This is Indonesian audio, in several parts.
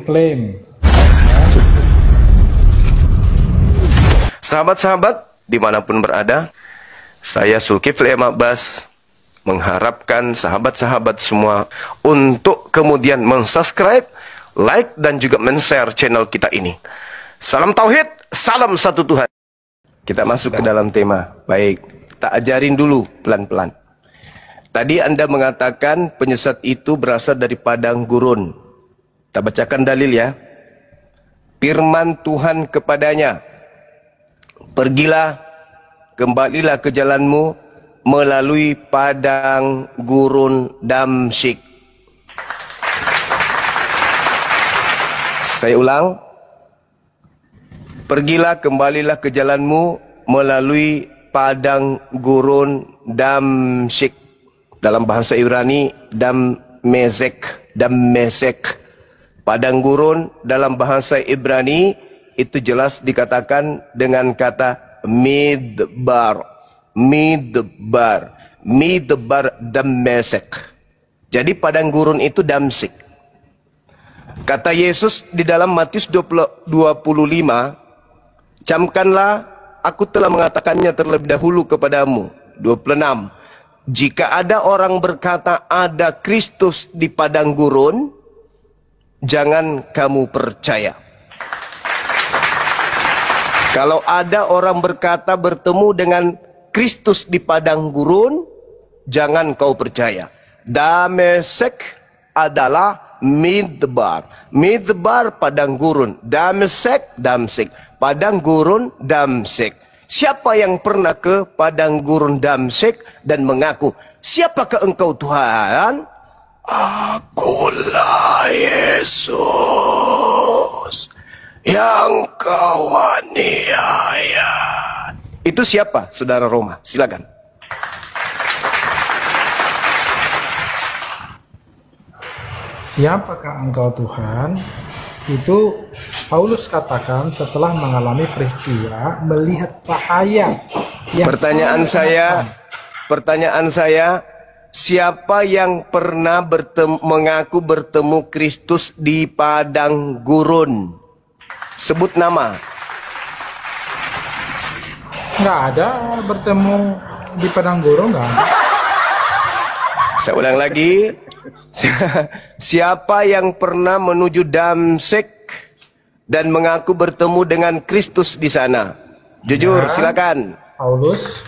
Klaim. Sahabat-sahabat dimanapun berada, saya Zulkifli M. Abbas mengharapkan sahabat-sahabat semua untuk kemudian mensubscribe, like, dan juga men-share channel kita ini. Salam Tauhid, salam satu Tuhan. Kita masuk ke dalam tema. Baik, tak ajarin dulu pelan-pelan. Tadi Anda mengatakan penyesat itu berasal dari padang gurun. Kita bacakan dalil ya. Firman Tuhan kepadanya, pergilah, kembalilah ke jalanmu melalui padang gurun Damsyik. Saya ulang. Pergilah, kembalilah ke jalanmu melalui padang gurun Damsyik. Dalam bahasa Ibrani, Dammesek. Padang gurun dalam bahasa Ibrani itu jelas dikatakan dengan kata midbar. Midbar Dammesek. Jadi padang gurun itu Damsyik. Kata Yesus di dalam Matius 25, camkanlah, aku telah mengatakannya terlebih dahulu kepadamu. 26, jika ada orang berkata ada Kristus di padang gurun, jangan kamu percaya. Kalau ada orang berkata bertemu dengan Kristus di padang gurun, jangan kau percaya. Damsyik adalah midbar. Midbar padang gurun. Damsyik. Padang gurun Damsyik. Siapa yang pernah ke padang gurun Damsyik dan mengaku, siapakah engkau Tuhan? Akulah Yesus yang kau aniaya. Itu siapa, saudara Roma? Silakan. Siapakah engkau Tuhan? Itu Paulus katakan setelah mengalami peristiwa melihat cahaya yang Pertanyaan saya, siapa yang pernah mengaku bertemu Kristus di padang gurun? Sebut nama. Nggak ada bertemu di padang gurun, nggak ada. Saya ulang lagi. Siapa yang pernah menuju Damsyik dan mengaku bertemu dengan Kristus di sana? Jujur, Ya, silakan. Paulus.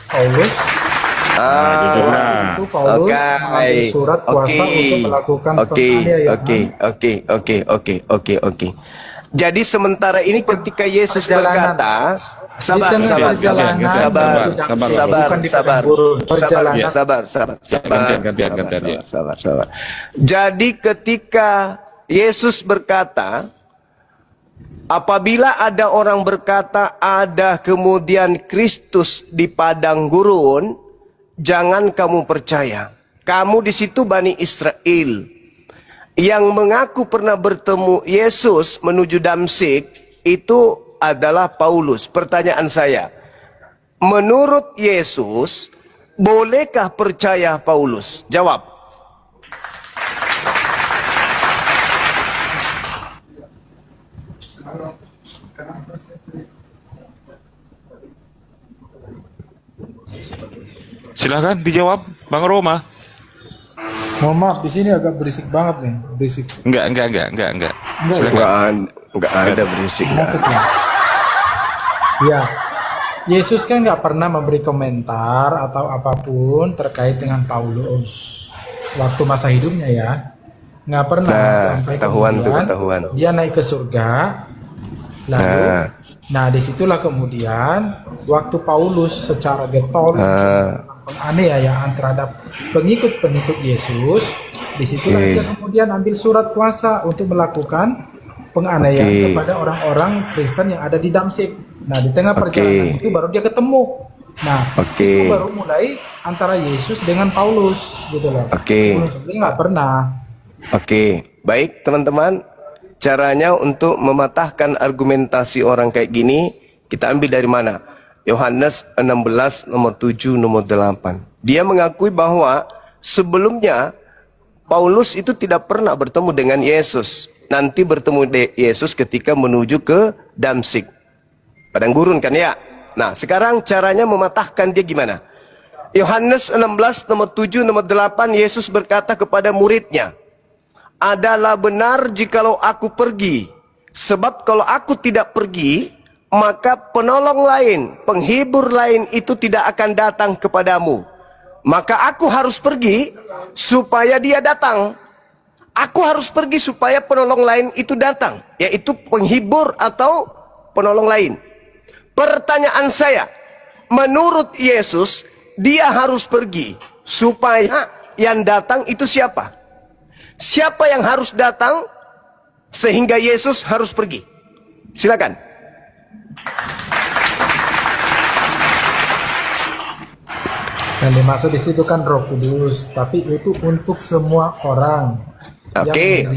Itu Paulus mengambil surat kuasa untuk melakukan penganiayaan. Oke. Jadi sementara ini ketika Yesus Perjalanan. berkata, Sabar. Jadi ketika Yesus berkata, apabila ada orang berkata ada kemudian Kristus di padang gurun, jangan kamu percaya. Kamu di situ Bani Israel yang mengaku pernah bertemu Yesus menuju Damsyik, itu adalah Paulus. Pertanyaan saya, menurut Yesus, bolehkah percaya Paulus? Jawab. Silakan dijawab, Bang Roma. Mohon maaf, di sini agak berisik banget nih, berisik. Enggak. Enggak ada berisik. Maksudnya, ya, Yesus kan nggak pernah memberi komentar atau apapun terkait dengan Paulus waktu masa hidupnya ya, nggak pernah sampai kemudian dia naik ke surga, lalu, nah disitulah kemudian waktu Paulus secara getol penganiayaan terhadap pengikut Yesus, disitulah dia kemudian ambil surat kuasa untuk melakukan penganiayaan kepada orang-orang Kristen yang ada di Damsyik. Nah, di tengah perjalanan itu baru dia ketemu. Nah, itu baru mulai antara Yesus dengan Paulus, gitu loh. Sebelumnya nggak pernah. Baik teman-teman, caranya untuk mematahkan argumentasi orang kayak gini, kita ambil dari mana? Yohanes 16 nomor 7 nomor 8. Dia mengakui bahwa sebelumnya Paulus itu tidak pernah bertemu dengan Yesus. nanti bertemu Yesus ketika menuju ke Damsyik. Padang gurun kan ya. Nah, sekarang caranya mematahkan dia gimana? Yohanes 16 nomor 7 nomor 8 Yesus berkata kepada muridnya, "Adalah benar jikalau aku pergi, sebab kalau aku tidak pergi, maka penolong lain, penghibur lain itu tidak akan datang kepadamu. Maka aku harus pergi supaya dia datang. Aku harus pergi supaya penolong lain itu datang, yaitu penghibur atau penolong lain." Pertanyaan saya, menurut Yesus, dia harus pergi supaya yang datang itu siapa? Siapa yang harus datang sehingga Yesus harus pergi? Silakan. Yang dimaksud di situ kan Roh Kudus, tapi itu untuk semua orang. Oke,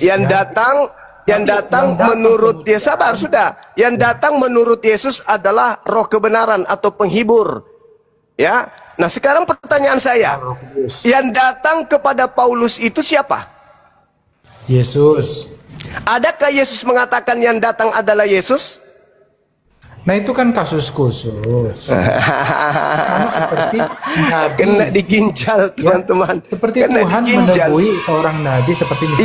yang datang menurut Yesus, sabar sudah. Yang datang menurut Yesus adalah roh kebenaran atau penghibur. Ya. Nah, sekarang pertanyaan saya, yang datang kepada Paulus itu siapa? Yesus. Adakah Yesus mengatakan yang datang adalah Yesus? Nah, itu kan kasus khusus. Kamu seperti nabi. Kena diginjal, teman-teman. Seperti kena Tuhan diginjal. menebui seorang nabi seperti misalkan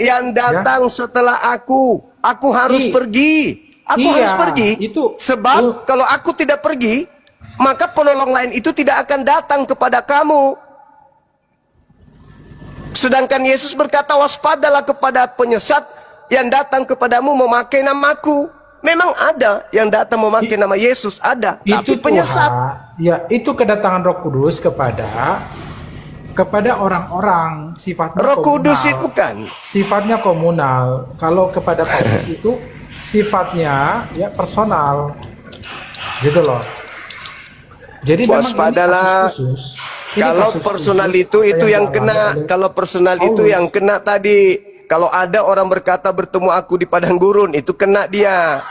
Yang datang setelah aku harus pergi. Aku harus pergi. Sebab kalau aku tidak pergi, maka penolong lain itu tidak akan datang kepada kamu. Sedangkan Yesus berkata, waspadalah kepada penyesat yang datang kepadamu memakai namaku. Memang ada yang datang memakai nama Yesus, ada. Itu tapi penyesat. Ya, itu kedatangan Roh Kudus kepada orang-orang, sifatnya Roh komunal. Kudus itu kan Sifatnya komunal. Kalau kepada Paulus itu sifatnya ya personal. Gitu loh. Jadi waspadalah. Kalau personal itu yang kena. Kalau personal itu yang kena tadi. Kalau ada orang berkata bertemu aku di padang gurun, itu kena dia.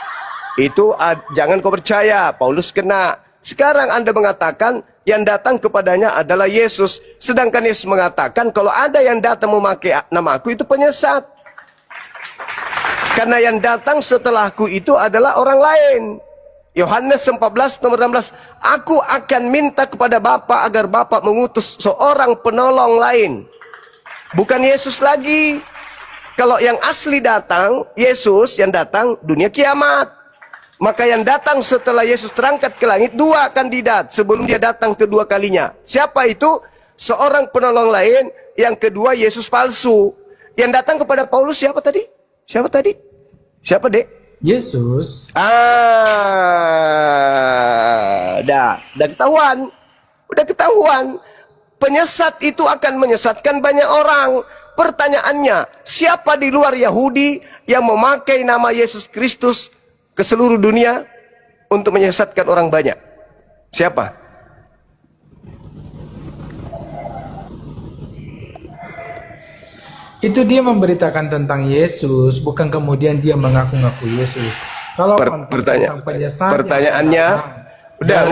Itu jangan kau percaya, Paulus kena. Sekarang Anda mengatakan yang datang kepadanya adalah Yesus. Sedangkan Yesus mengatakan kalau ada yang datang memakai nama aku itu penyesat. Karena yang datang setelahku itu adalah orang lain. Yohanes 14 nomor 16, aku akan minta kepada Bapa agar Bapa mengutus seorang penolong lain. Bukan Yesus lagi. Kalau yang asli datang, Yesus yang datang dunia kiamat. Maka yang datang setelah Yesus terangkat ke langit, dua kandidat sebelum dia datang kedua kalinya. Siapa itu? Seorang penolong lain. Yang kedua Yesus palsu. Yang datang kepada Paulus siapa tadi? Siapa tadi? Siapa, Dek? Yesus. Udah ketahuan. Udah ketahuan. Penyesat itu akan menyesatkan banyak orang. Pertanyaannya, siapa di luar Yahudi yang memakai nama Yesus Kristus ke seluruh dunia untuk menyesatkan orang banyak? Siapa? Itu dia memberitakan tentang Yesus, bukan kemudian dia mengaku-ngaku Yesus. Kalau pertanyaannya, udah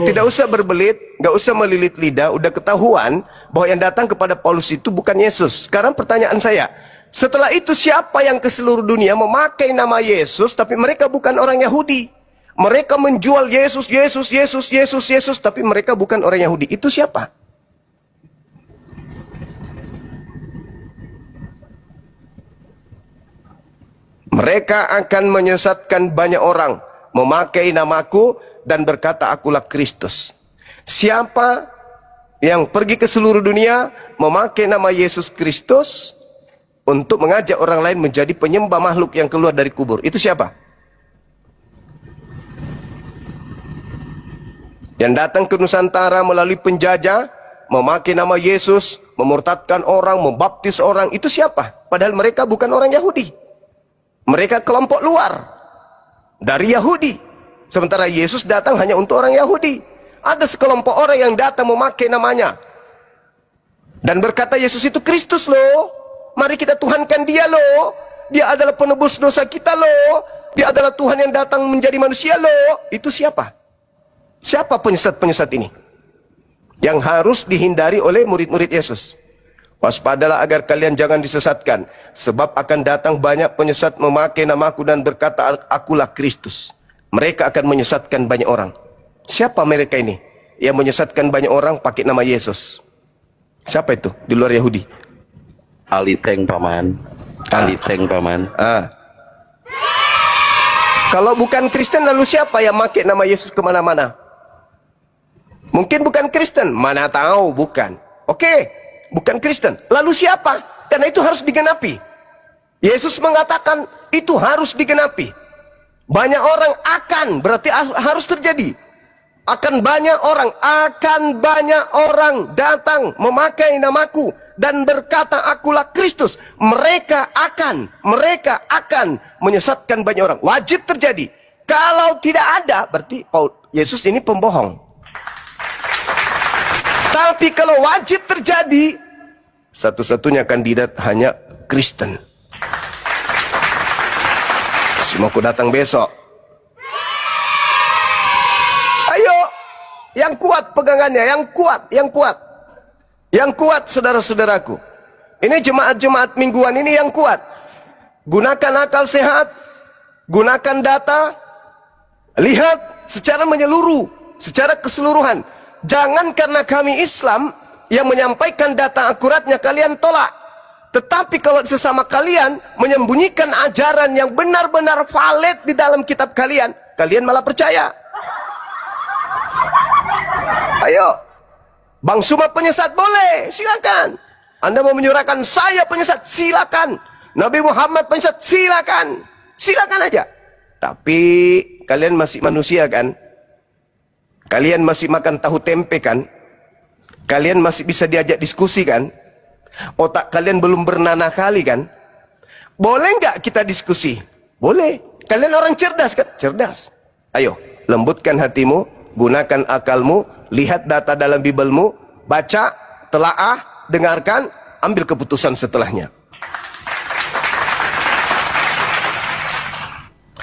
tidak usah berbelit, nggak usah melilit lidah, udah ketahuan bahwa yang datang kepada Paulus itu bukan Yesus. Sekarang pertanyaan saya, setelah itu siapa yang ke seluruh dunia memakai nama Yesus tapi mereka bukan orang Yahudi? Mereka menjual Yesus, tapi mereka bukan orang Yahudi. Itu siapa? Mereka akan menyesatkan banyak orang, memakai namaku dan berkata akulah Kristus. Siapa yang pergi ke seluruh dunia memakai nama Yesus Kristus untuk mengajak orang lain menjadi penyembah makhluk yang keluar dari kubur? Itu siapa? Yang datang ke Nusantara melalui penjajah, memakai nama Yesus, memurtadkan orang, membaptis orang, itu siapa? Padahal mereka bukan orang Yahudi. Mereka kelompok luar dari Yahudi. Sementara Yesus datang hanya untuk orang Yahudi. Ada sekelompok orang yang datang memakai namanya dan berkata Yesus itu Kristus loh. Mari kita tuhankan dia loh. Dia adalah penebus dosa kita loh. Dia adalah Tuhan yang datang menjadi manusia loh. Itu siapa? Siapa penyesat-penyesat ini? Yang harus dihindari oleh murid-murid Yesus. Waspadalah agar kalian jangan disesatkan, sebab akan datang banyak penyesat memakai namaku dan berkata, akulah Kristus. Mereka akan menyesatkan banyak orang. Siapa mereka ini yang menyesatkan banyak orang pakai nama Yesus? Siapa itu di luar Yahudi? Aliteng paman. Aliteng paman. Kalau bukan Kristen, lalu siapa yang pakai nama Yesus kemana-mana? Mungkin bukan Kristen, mana tahu bukan. Oke. Bukan Kristen. Lalu siapa? Karena itu harus digenapi. Yesus mengatakan itu harus digenapi. Banyak orang akan, berarti harus terjadi. Akan banyak orang datang memakai namaku dan berkata akulah Kristus. Mereka akan menyesatkan banyak orang. Wajib terjadi. Kalau tidak ada, berarti Yesus ini pembohong. Tapi kalau wajib terjadi, satu-satunya kandidat hanya Kristen. Si mau datang besok. Ayo, yang kuat pegangannya, yang kuat. Yang kuat saudara-saudaraku. Ini jemaat-jemaat mingguan ini yang kuat. Gunakan akal sehat, gunakan data, lihat secara menyeluruh, secara keseluruhan. Jangan karena kami Islam yang menyampaikan data akuratnya kalian tolak. Tetapi kalau sesama kalian menyembunyikan ajaran yang benar-benar valid di dalam kitab kalian, kalian malah percaya. Ayo, Bang Suma penyesat boleh, silakan. Anda mau menyurahkan saya penyesat, silakan. Nabi Muhammad penyesat, silakan. Silakan aja. Tapi kalian masih manusia kan? Kalian masih makan tahu tempe kan? Kalian masih bisa diajak diskusi kan? Otak kalian belum bernanah kali kan? Boleh nggak kita diskusi? Boleh. Kalian orang cerdas kan? Cerdas. Ayo, lembutkan hatimu, gunakan akalmu, lihat data dalam Bibelmu, baca, telaah, dengarkan, ambil keputusan setelahnya.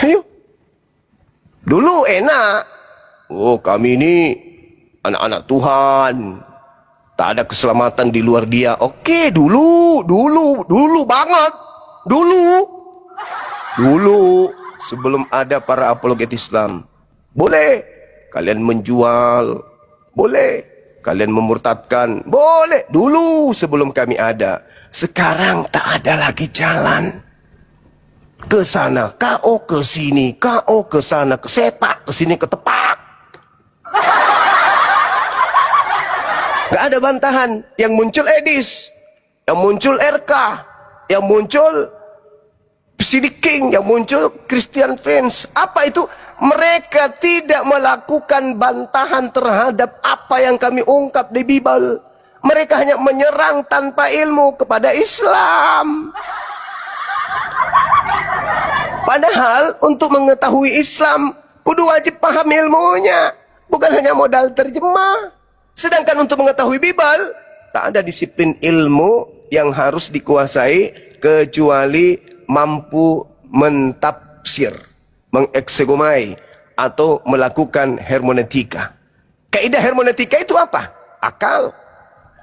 Ayo. Dulu enak. Oh, kami ini anak-anak Tuhan. Tak ada keselamatan di luar Dia. Oke, dulu banget. Dulu sebelum ada para apologet Islam. Boleh kalian menjual, boleh kalian memurtadkan, boleh. Dulu sebelum kami ada. Sekarang tak ada lagi jalan. Ke sana, KO ke sini, KO ke sana, ke sepak, ke sini, ke tepak. Gak ada bantahan. Yang muncul Edis, yang muncul RK, yang muncul Sidik King, yang muncul Christian Friends. Apa itu? Mereka tidak melakukan bantahan terhadap apa yang kami ungkap di Bible. Mereka hanya menyerang tanpa ilmu kepada Islam. Padahal untuk mengetahui Islam kudu wajib paham ilmunya, bukan hanya modal terjemah. Sedangkan untuk mengetahui Bible, tak ada disiplin ilmu yang harus dikuasai kecuali mampu mentafsir, mengeksegomai, atau melakukan hermeneutika. Kaidah hermeneutika itu apa? Akal.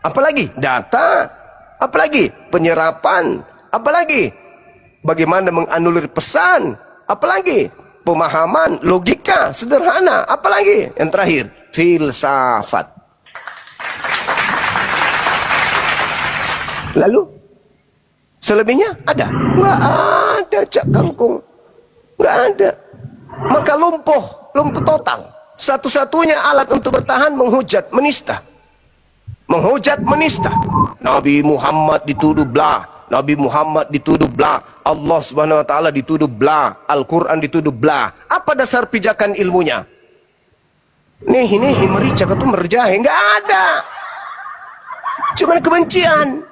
Apalagi? Data. Apalagi? Penyerapan. Apalagi? Bagaimana menganulir pesan. Apalagi? Pemahaman, logika, sederhana. Apalagi? Yang terakhir, filsafat. Lalu selebihnya ada? Nggak ada, Cak Kangkung. Nggak ada. Maka lumpuh total. Satu-satunya alat untuk bertahan menghujat, menista. Menghujat, menista. Nabi Muhammad dituduh blah. Nabi Muhammad dituduh blah. Allah Subhanahu wa taala dituduh blah. Al-Quran dituduh blah. Apa dasar pijakan ilmunya? Nih merica itu merjahe. Nggak ada. Cuman kebencian.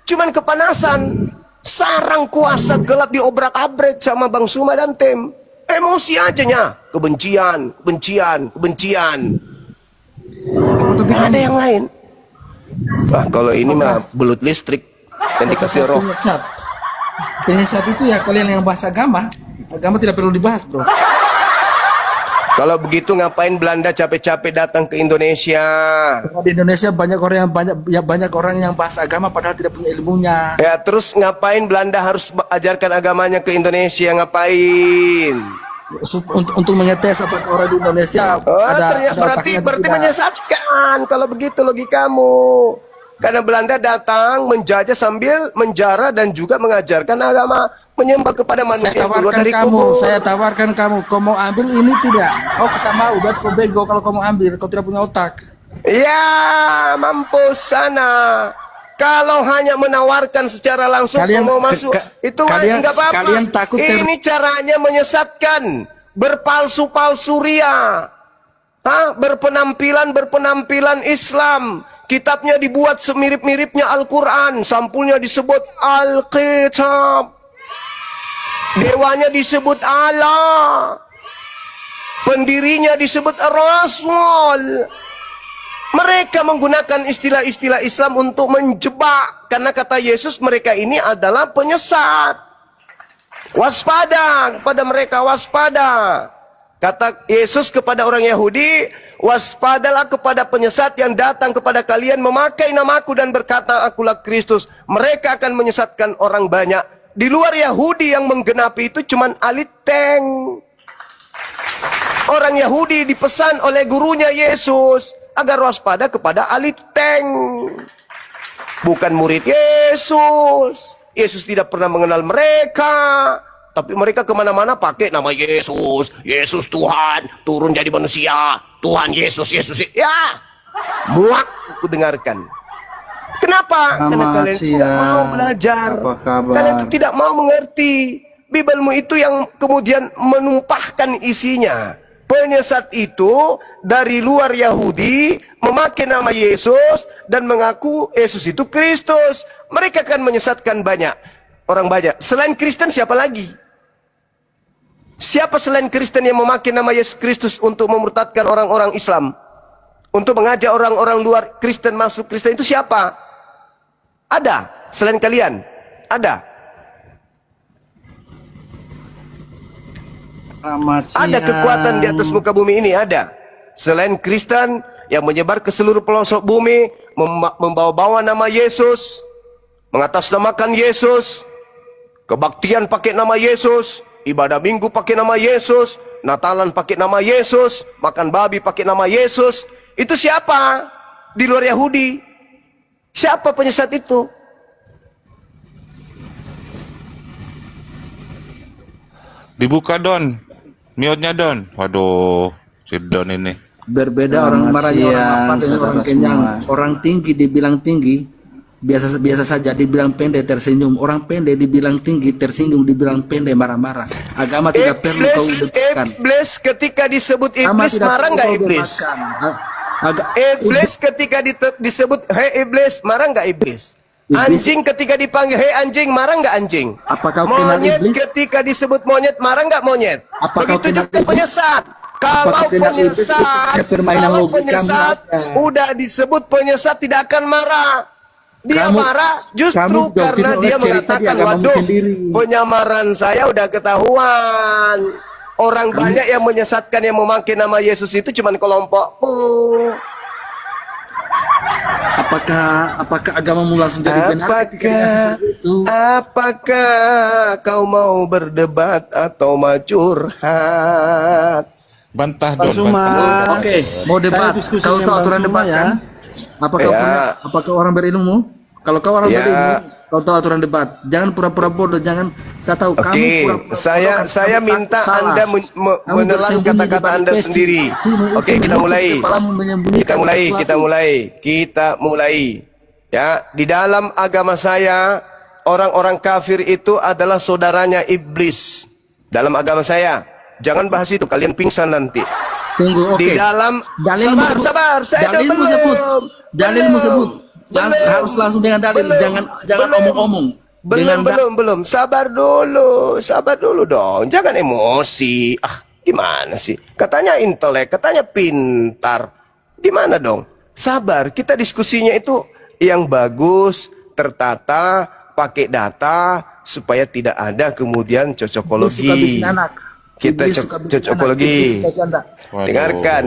Cuman kepanasan. Sarang kuasa gelap diobrak-abrik sama Bang Suma dan tim. Emosi ajanya. Kebencian. Gak ada yang lain. Nah, kalau ini mah belut listrik. Dan dikasih roh. Penyesat itu ya kalian yang bahas agama. Agama tidak perlu dibahas, bro. Kalau begitu ngapain Belanda capek-capek datang ke Indonesia? Di Indonesia banyak orang yang bahas agama padahal tidak punya ilmunya. Ya, terus ngapain Belanda harus ajarkan agamanya ke Indonesia? Ngapain? Untuk mengetes apakah orang di Indonesia berarti menyesatkan kalau begitu logikamu. Karena Belanda datang menjajah sambil menjara dan juga mengajarkan agama, menyembah kepada manusia yang keluar dari kubur. Saya tawarkan kamu, kau mau ambil ini tidak? Oh sama udah kau bego kalau kau mau ambil, kau tidak punya otak. Ya, mampus sana. Kalau hanya menawarkan secara langsung kau mau masuk, itu enggak apa-apa. Kalian takut ini caranya menyesatkan, berpalsu-palsu ria. Berpenampilan Islam. Kitabnya dibuat semirip-miripnya Al-Quran. Sampulnya disebut Alkitab. Dewanya disebut Allah. Pendirinya disebut Rasul. Mereka menggunakan istilah-istilah Islam untuk menjebak. Karena kata Yesus mereka ini adalah penyesat. Waspada kepada mereka, waspada. Kata Yesus kepada orang Yahudi, waspadalah kepada penyesat yang datang kepada kalian memakai namaku dan berkata akulah Kristus. Mereka akan menyesatkan orang banyak. Di luar Yahudi yang menggenapi itu cuman aliteng. Orang Yahudi dipesan oleh gurunya Yesus agar waspada kepada aliteng. Bukan murid Yesus. Yesus tidak pernah mengenal mereka. Tapi mereka kemana-mana pakai nama Yesus. Yesus Tuhan, turun jadi manusia. Tuhan Yesus. Ya, muak aku dengarkan. Kenapa? Karena kalian tidak mau belajar. Kalian tidak mau mengerti. Bibelmu itu yang kemudian menumpahkan isinya. Penyesat itu dari luar Yahudi memakai nama Yesus dan mengaku Yesus itu Kristus. Mereka akan menyesatkan orang banyak. Selain Kristen siapa lagi? Siapa selain Kristen yang memakai nama Yesus Kristus untuk memurtadkan orang-orang Islam? Untuk mengajak orang-orang luar Kristen masuk Kristen itu siapa? Ada selain kalian? Ada? Ada kekuatan di atas muka bumi ini, ada. Selain Kristen yang menyebar ke seluruh pelosok bumi, membawa-bawa nama Yesus, mengatasnamakan Yesus, kebaktian pakai nama Yesus, ibadah minggu pakai nama Yesus, Natalan pakai nama Yesus, makan babi pakai nama Yesus. Itu siapa? Di luar Yahudi. Siapa penyesat itu? Dibuka Don, mute-nya Don. Waduh, si Don ini. Berbeda orang marahnya orang apa dengan orang kenyang. Orang tinggi dibilang tinggi, biasa saja dibilang pendek tersenyum. Orang pendek dibilang tinggi tersenyum, dibilang pendek marah-marah. Agama tidak perlu kau udahkan. Iblis ketika disebut iblis marah nggak iblis? Iblis ketika disebut hei iblis marah nggak iblis? Anjing ketika dipanggil hei anjing marah nggak anjing? Monyet ketika disebut monyet marah nggak monyet? Begitu juga penyesat. Kalau penyesat udah disebut penyesat tidak akan marah. Dia marah justru karena dia mengatakan, waduh, penyamaran saya udah ketahuan. Orang banyak yang menyesatkan yang memakai nama Yesus itu cuma kelompokku. Apakah agamamu langsung jadi benar? Apakah kau mau berdebat atau mau curhat? Bantah Don, bantah. Oke, mau debat. Kau tahu aturan debat kan? Apakah orang berilmu? Kalau kau orang berilmu, kau tahu aturan debat. Jangan pura-pura bodoh, jangan. Saya tahu kamu pura-pura. Saya minta Anda menelan kata-kata Anda sendiri. Oke, kita mulai. Ya, di dalam agama saya, orang-orang kafir itu adalah saudaranya iblis. Dalam agama saya. Jangan bahas itu, kalian pingsan nanti. Tunggu, oke. Di dalam sabar, saya dalilmu sebut. Harus langsung dengan dalil, jangan omong-omong. Belum. Sabar dulu dong. Jangan emosi. Gimana sih? Katanya intelek, katanya pintar. Gimana dong? Sabar. Kita diskusinya itu yang bagus, tertata, pakai data supaya tidak ada kemudian cocokologi. Kita Iblis suka bikin cocok anak, lagi. iblis suka janda. Dengarkan,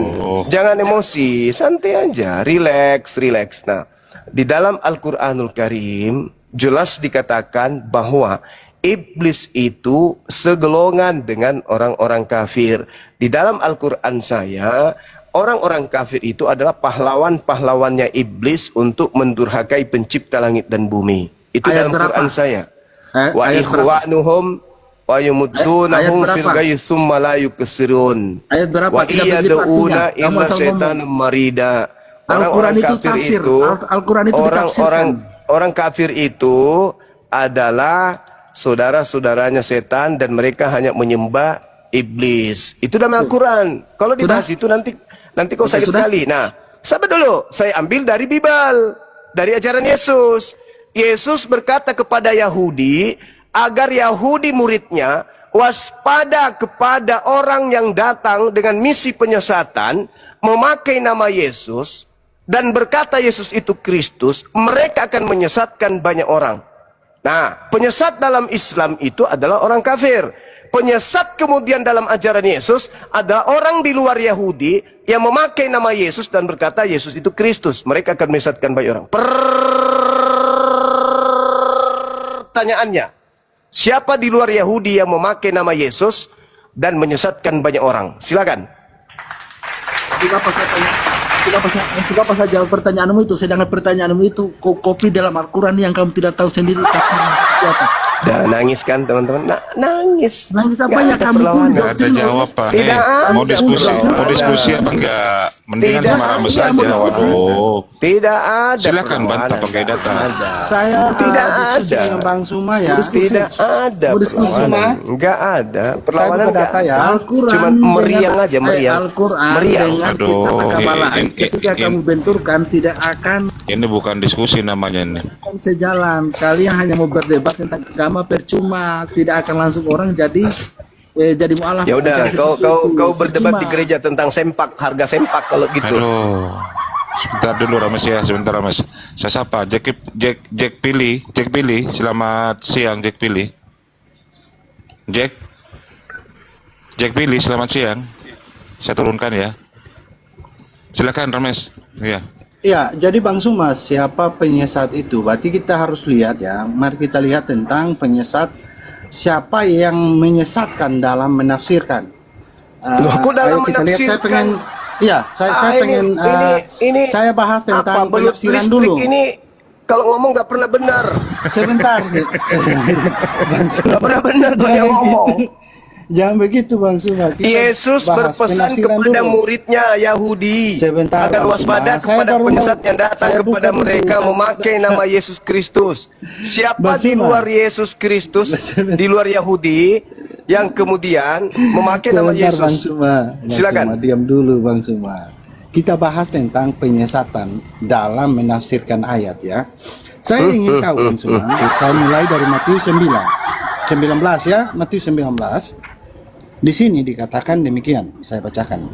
jangan emosi, santai aja, relax. Nah, di dalam Al-Quranul Karim jelas dikatakan bahwa iblis itu segolongan dengan orang-orang kafir. Di dalam Al-Quran saya, orang-orang kafir itu adalah pahlawan-pahlawannya iblis untuk mendurhakai pencipta langit dan bumi. Itu Ayat dalam berapa? Quran saya. Wa Ayat berapa? ikhwanuhum wa yumuddunahum Ayat fil berapa? ghayyi tsumma la yukesirun. Ayat berapa? Wa Tidak begitu iyad'una artinya. Kamu illa asal syaitan ngomong. marida. Al-Quran itu Orang-orang kafir tafsir. itu, Al-Quran itu ditafsirkan. orang kafir itu adalah saudara-saudaranya setan dan mereka hanya menyembah iblis. Itu dalam Al-Quran. Kalau dibahas itu nanti kau sakit Sudah? kali. Nah, sabar dulu. Saya ambil dari Bible, dari ajaran Yesus. Yesus berkata kepada Yahudi agar Yahudi muridnya waspada kepada orang yang datang dengan misi penyesatan, memakai nama Yesus dan berkata Yesus itu Kristus, mereka akan menyesatkan banyak orang. Nah, penyesat dalam Islam itu adalah orang kafir. Penyesat kemudian dalam ajaran Yesus adalah orang di luar Yahudi yang memakai nama Yesus dan berkata Yesus itu Kristus. Mereka akan menyesatkan banyak orang. Pertanyaannya, siapa di luar Yahudi yang memakai nama Yesus dan menyesatkan banyak orang? Silakan. Untuk apa saya jawab pertanyaanmu itu, sedangkan pertanyaanmu itu kopi dalam Al-Quran yang kamu tidak tahu sendiri tafsirnya seperti apa. Dah nangis kan teman-teman? Nangis. Nangis apa Nggak ya, ada kami pun perlawanan. Nggak ada jawab, Pak. Tidak ada Mau diskusi perlawanan. apa enggak? Mendingan Tidak sama Rambes ada, aja. mau diskusi. Waduh. Tidak ada. Silakan bantah perlawanan. pakai data. Ada. Saya Tidak diskusi ada. dengan Bang Suma ya. Tidak ada Mau diskusi, perlawanan. Enggak ada. Perlawanan buka enggak data ya. ada. Al-Quran Cuman meriang dengan- aja, meriang. Al-Quran Meriang. dengan Aduh, kitab Al-Kabalah, ketika ini- kamu benturkan tidak akan Ini bukan diskusi namanya ini. sejalan. Kalian hanya mau berdebat tentang agama percuma, tidak akan langsung orang jadi mualaf. Ya udah, Bicara seperti itu. kau berdebat Percuma. di gereja tentang sempak, harga sempak kalau gitu. Aduh. Sebentar dulu Rames ya, sebentar Rames. Saya sapa Jack Pilih. Selamat siang Jack Pilih. Jack Pilih, selamat siang. Saya turunkan ya. Silakan Rames. Iya. Ya, jadi Bang Suma, siapa penyesat itu? Berarti kita harus lihat ya. Mari kita lihat tentang penyesat. Siapa yang menyesatkan dalam menafsirkan? Loh, kok dalam ayo kita lihat. Saya menafsirkan? pengen, ya, saya pengen. ini saya bahas tentang apa, belut penafsiran listrik dulu. ini kalau ngomong nggak pernah benar. Sebentar sih. Bang Suma. Nggak pernah benar tuh dia ngomong. Jangan begitu Bang Suma. Kita Yesus bahas berpesan penafsiran kepada dulu. muridnya Yahudi Sebentar, agar Bang waspada Suma. Saya kepada baru penyesat mau- yang datang saya kepada buka dulu. mereka memakai nama Yesus Kristus. Siapa Bang di Suma. luar Yesus Kristus, Sebentar. di luar Yahudi yang kemudian memakai nama Sebentar, Bang Yesus? Suma. Bang Silakan. Suma, diam dulu Bang Suma. Kita bahas tentang penyesatan dalam menafsirkan ayat ya. Saya ingin tahu Bang Suma, saya mulai dari Matius 19 ya, Matius 19. Di sini dikatakan demikian, saya bacakan.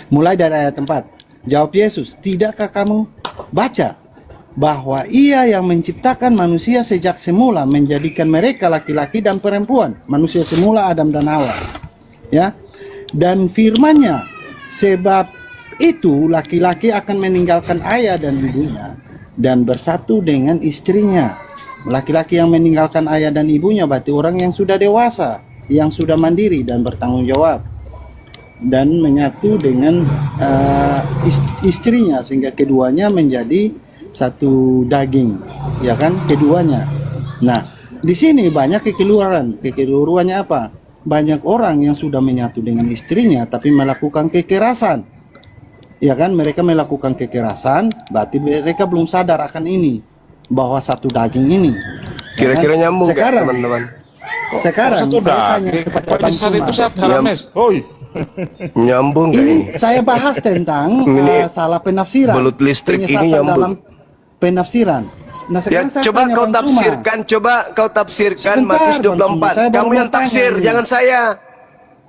Mulai dari ayat 4. Jawab Yesus, tidakkah kamu baca bahwa Ia yang menciptakan manusia sejak semula menjadikan mereka laki-laki dan perempuan, manusia semula Adam dan Hawa. Ya. Dan firman-Nya, sebab itu laki-laki akan meninggalkan ayah dan ibunya dan bersatu dengan istrinya. Laki-laki yang meninggalkan ayah dan ibunya berarti orang yang sudah dewasa, yang sudah mandiri dan bertanggung jawab, dan menyatu dengan istrinya sehingga keduanya menjadi satu daging, ya kan, keduanya. Nah, di sini banyak kekeliruan. Kekeliruannya apa? Banyak orang yang sudah menyatu dengan istrinya tapi melakukan kekerasan, ya kan, mereka melakukan kekerasan, berarti mereka belum sadar akan ini, bahwa satu daging ini. Ya kan? Kira-kira nyambung nggak, Sekarang, teman-teman? sekarang Satu saya tanya daging. kepada Kalau Bang jadi satu itu Suma. siapa Rames? Hoi. Nyambung nggak Ini ini? saya bahas tentang Ini salah penafsiran. belut listrik ini Penyesatan nyambung. dalam penafsiran. Nah, Ya, sekarang saya coba tanya kau Bang Suma. tafsirkan, coba kau tafsirkan Sebentar, Matius Bang Suma, 24. saya baru Kamu yang mau tanya tafsir, ini. jangan saya.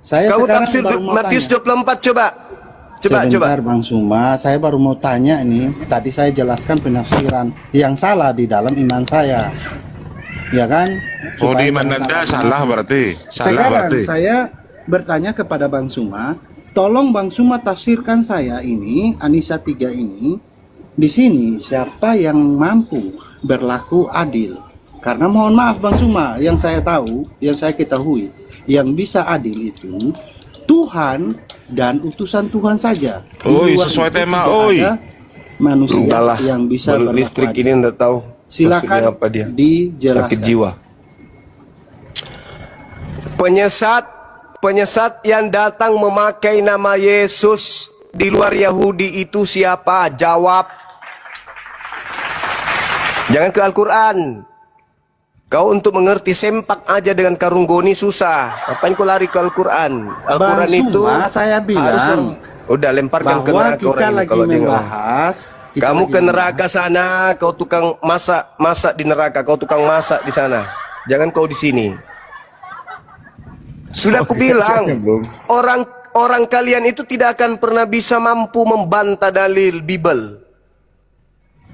Saya Kamu sekarang tafsir baru mau Matius tanya. 24 coba. Coba. Sebentar Bang Suma, saya baru mau tanya ini. Tadi saya jelaskan penafsiran yang salah di dalam iman saya. ya kan? Oh, Supaya di jangan Mananda salah salah menafsir. berarti. Salah Sekarang berarti. saya bertanya kepada Bang Suma, tolong Bang Suma tafsirkan saya ini, Anisa 3 ini, di sini siapa yang mampu berlaku adil? Karena mohon maaf Bang Suma, yang saya tahu, yang saya ketahui, yang bisa adil itu Tuhan dan utusan Tuhan saja. Di Oi, luar sesuai itu tema, tidak oi. ada manusia Entahlah, yang bisa baru berlaku listrik adil. ini nggak tahu Silakan maksudnya apa dia. dijelaskan. Sakit jiwa. Penyesat yang datang memakai nama Yesus di luar Yahudi itu siapa? Jawab. Jangan ke Al-Quran. Kau untuk mengerti sempak aja dengan karung goni susah. Ngapain kau lari ke Al-Quran? Al-Quran Bang itu Suma, saya bilang udah lemparkan ke bahwa neraka kita orang ini lagi kalau dia nggak mau. membahas, kita Kamu lagi ke neraka sana, kau tukang masak di neraka, kau tukang masak di sana. Jangan kau di sini. Sudah aku bilang, orang kalian itu tidak akan pernah bisa mampu membantah dalil Bible.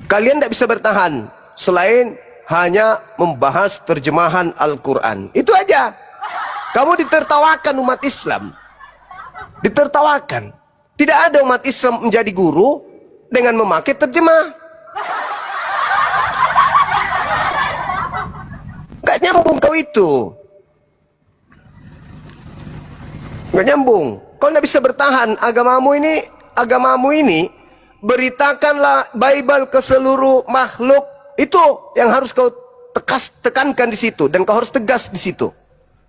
Kalian tidak bisa bertahan selain hanya membahas terjemahan Al-Quran. Itu aja. Kamu ditertawakan umat Islam. Ditertawakan. Tidak ada umat Islam menjadi guru dengan memakai terjemah. Gak nyambung kau itu. Gak nyambung. Kau tidak bisa bertahan. Agamamu ini beritakanlah Bible ke seluruh makhluk. Itu yang harus kau tekankan di situ, dan kau harus tegas di situ.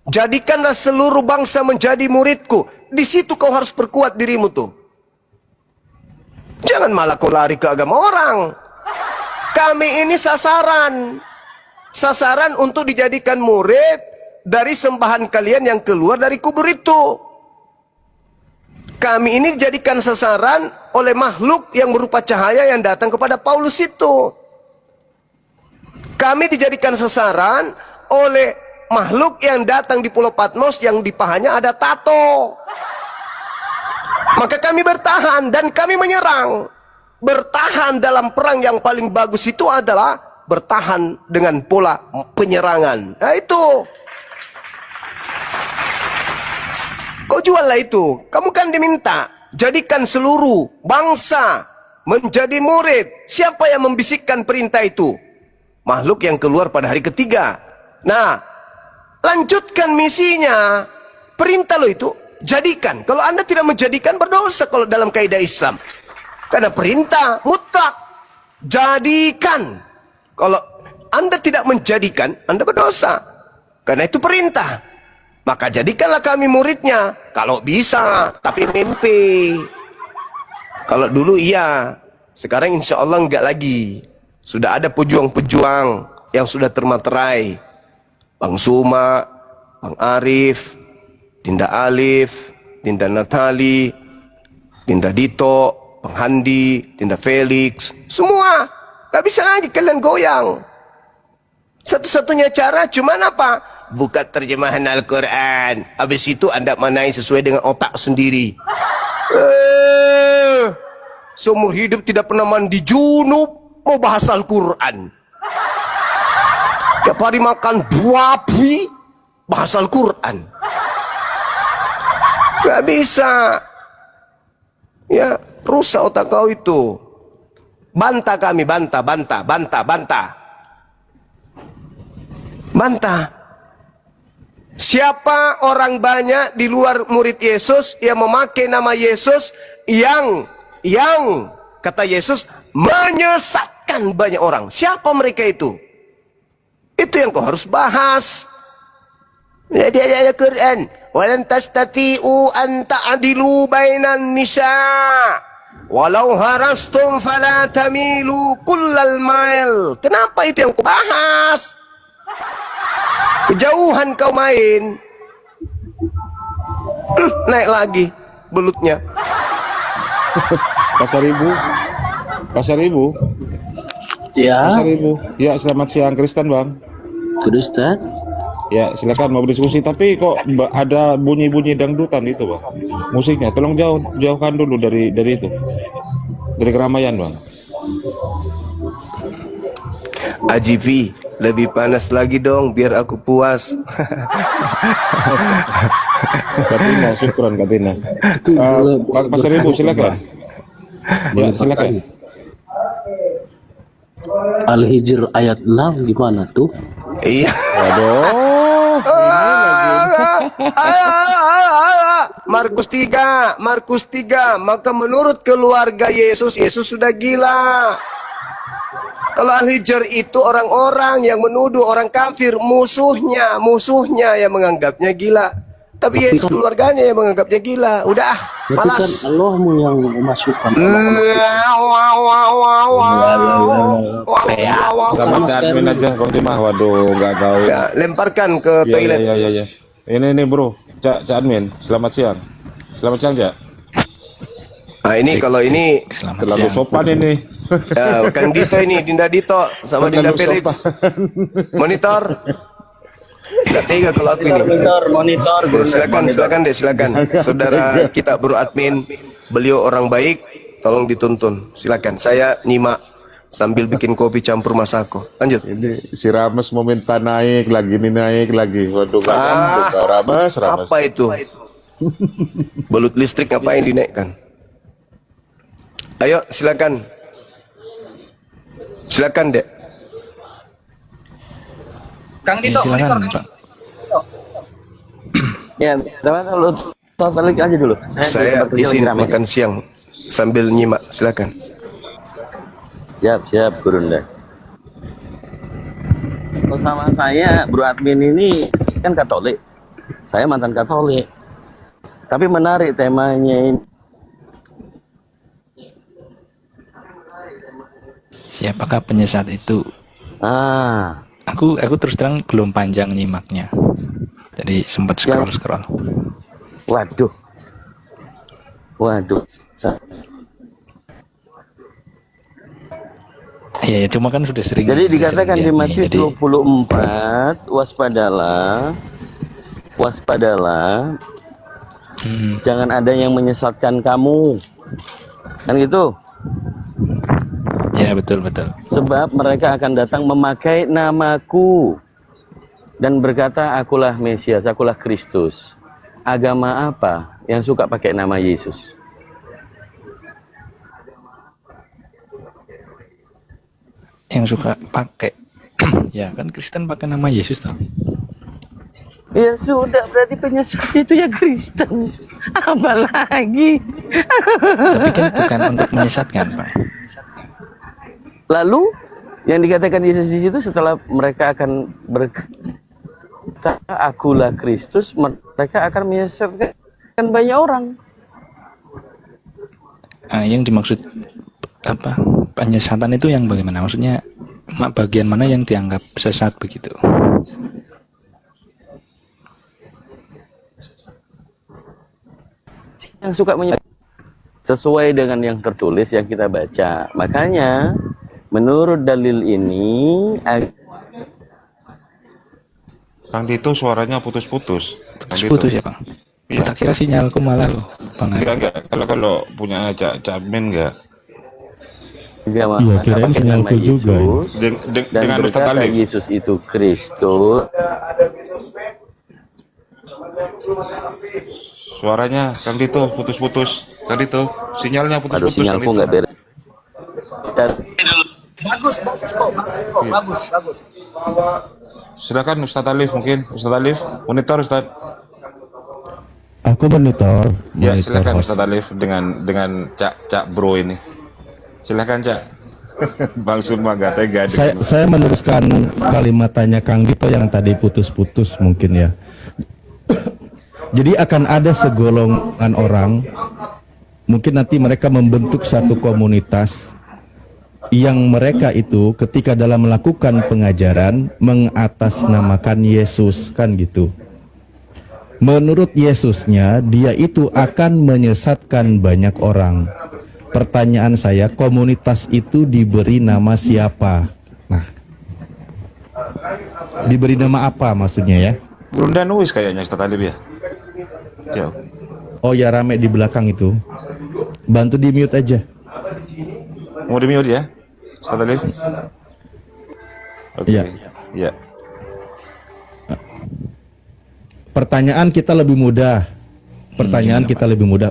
Jadikanlah seluruh bangsa menjadi muridku. Di situ kau harus perkuat dirimu tuh. Jangan malah kau lari ke agama orang. Kami ini sasaran untuk dijadikan murid dari sembahan kalian yang keluar dari kubur itu. Kami ini dijadikan sasaran oleh makhluk yang berupa cahaya yang datang kepada Paulus itu. Kami dijadikan sasaran oleh makhluk yang datang di Pulau Patmos yang di pahanya ada tato. Maka kami bertahan dan kami menyerang. Bertahan dalam perang yang paling bagus itu adalah bertahan dengan pola penyerangan. Nah itu. Kau juallah itu. Kamu kan diminta jadikan seluruh bangsa menjadi murid. Siapa yang membisikkan perintah itu? Makhluk yang keluar pada hari ketiga. Nah, lanjutkan misinya. Perintah lo itu, jadikan. Kalau Anda tidak menjadikan, berdosa kalau dalam kaidah Islam. Karena perintah mutlak. Jadikan. Kalau Anda tidak menjadikan, Anda berdosa. Karena itu perintah. Maka jadikanlah kami muridnya. Kalau bisa, tapi mimpi. Kalau dulu iya. Sekarang insya Allah enggak lagi. Sudah ada pejuang-pejuang yang sudah termaterai. Bang Suma, Bang Arif, Dinda Alif, Dinda Natali, Dinda Dito, Bang Handi, Dinda Felix. Semua. Gak bisa lagi kalian goyang. Satu-satunya cara cuman apa? Buka terjemahan Al-Quran. Habis itu Anda manai sesuai dengan otak sendiri. Seumur hidup tidak pernah mandi junub. Mau bahas Al-Quran. Tiap hari makan babi, bahas Al-Quran. Gak bisa. Ya, rusak otak kau itu. Bantah kami, bantah. Bantah. Siapa orang banyak di luar murid Yesus yang memakai nama Yesus yang kata Yesus menyesatkan banyak orang. Siapa mereka itu? Itu yang kau harus bahas. Jadi ada Quran, walan tastati'u an ta'dilu bainan nisa walau harastum fala tamilu kullal mail. Kenapa itu yang kau bahas? Kejauhan kau main. Naik lagi belutnya. Pasar Ibu. Ya, Pasar Ibu. Ya, selamat siang Kristen, Bang. Kristen. Ya, silakan mau berdiskusi. Tapi kok ada bunyi-bunyi dangdutan itu, Bang? Musiknya, tolong jauhkan dulu dari itu. Dari keramaian, Bang. AGV, Lebih panas lagi dong, biar aku puas. Katina, syukron Katina. Pak Seribu silakan. Ya, silakan. Al-Hijr ayat 6 gimana tuh? Iya. Waduh. Markus 3. Maka menurut keluarga Yesus sudah gila. Kalau Al-Hijr itu orang-orang yang menuduh orang kafir, musuhnya yang menganggapnya gila. Tapi Yesus keluarganya yang menganggapnya gila. Udah, malas. Kan Allahmu yang memasukkan. Sama admin aja Khotimah. Waduh, nggak tahu. Ya, lemparkan ke toilet. Iya. Ini bro, Cak admin. Selamat siang. Selamat siang, Cak. Nah, ini kalau ini Terlalu sopan ini. ya, Kang Dito ini, Dinda Dito sama Dinda Terlalu Felix. Monitor. Tidak tega kalau aku ini. Monitor. Silakan. Saudara kita bro admin, beliau orang baik, tolong dituntun. Silakan. Saya nyimak sambil bikin kopi campur Masako. Lanjut. Ini si Rames mau minta naik lagi. Waduh, Rames. Apa itu? Belut listrik ngapain dinaikkan? Ayo, silakan. Silakan, Dek. Kang Dito, silakan, monitor. Pak. Ya, teman lu balik aja dulu. Saya izin makan siang sambil nyimak. Silakan. Siap, Burunda. Sama saya, Bro Admin ini kan Katolik. Saya mantan Katolik. Tapi menarik temanya ini. Siapakah penyesat itu? Aku terus terang belum panjang nyimaknya. Jadi sempat scroll. Waduh. Iya, cuma kan sudah sering. Jadi dikatakan di Matius 24, waspadalah. Jangan ada yang menyesatkan kamu. Kan gitu? Ya, betul. Sebab mereka akan datang memakai namaku dan berkata, akulah Mesias, akulah Kristus. Agama apa yang suka pakai nama Yesus? Yang suka pakai. Ya, kan Kristen pakai nama Yesus toh. Ya sudah, berarti penyesat itu ya Kristen. Apalagi? Tapi kan bukan untuk menyesatkan, Pak. Lalu yang dikatakan Yesus di situ setelah mereka akan berkata akulah Kristus, mereka akan menyesatkan banyak orang. Yang dimaksud apa? Penyesatan itu yang bagaimana? Maksudnya bagian mana yang dianggap sesat begitu? Yang suka menyesatkan sesuai dengan yang tertulis yang kita baca. Makanya menurut dalil ini, Kang Dito suaranya putus-putus. Putus ya, Bang? Iya. Tak kira sinyalku malah loh, Bang. Enggak. Kalau punya Camin enggak. Iya, kirain sinyalku juga. Dan Dengan berkata Yesus itu Kristus. Suaranya Kang Dito putus-putus. Kang Dito, sinyalnya putus-putus. Aduh, sinyalku nggak beres. Bagus kok. Bagus. Silakan Ustadz Alif mungkin. Ustadz Alif, monitor Ustadz. Aku monitor. Ya, silakan Ustadz Alif dengan Cak Bro ini. Silakan Cak. Bang Surma gak tega. Saya meneruskan kalimat tanya Kang Dito yang tadi putus-putus mungkin ya. Jadi akan ada segolongan orang, mungkin nanti mereka membentuk satu komunitas yang mereka itu ketika dalam melakukan pengajaran mengatasnamakan Yesus, kan gitu. Menurut Yesusnya, dia itu akan menyesatkan banyak orang. Pertanyaan saya, komunitas itu diberi nama siapa? Nah, diberi nama apa maksudnya ya? Brunda Nuis kayaknya Ustadz Alif ya. Jauh. Oh ya, rame di belakang itu. Bantu di mute aja. Mau di mute ya, Ustadz Alif? Oke. Iya. Ya. Pertanyaan kita lebih mudah.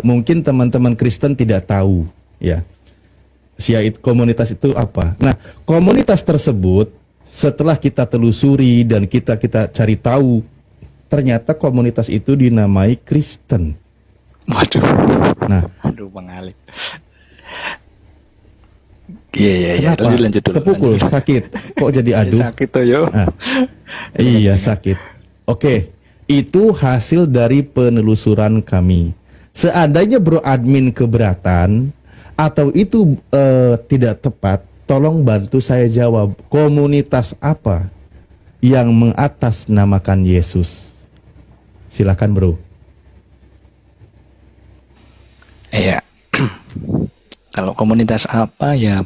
Mungkin teman-teman Kristen tidak tahu, ya. Syiait komunitas itu apa? Nah, komunitas tersebut setelah kita telusuri dan kita cari tahu, ternyata komunitas itu dinamai Kristen. Waduh. Nah, aduh Bang Ali. Iya. Lanjut dulu. Kepukul, sakit. Kok jadi aduh? Sakit tuh yo. Nah, iya sakit. Oke, itu hasil dari penelusuran kami. Seandainya bro admin keberatan atau itu tidak tepat, tolong bantu saya jawab. Komunitas apa yang mengatasnamakan Yesus? Silakan bro. Iya. Kalau komunitas apa ya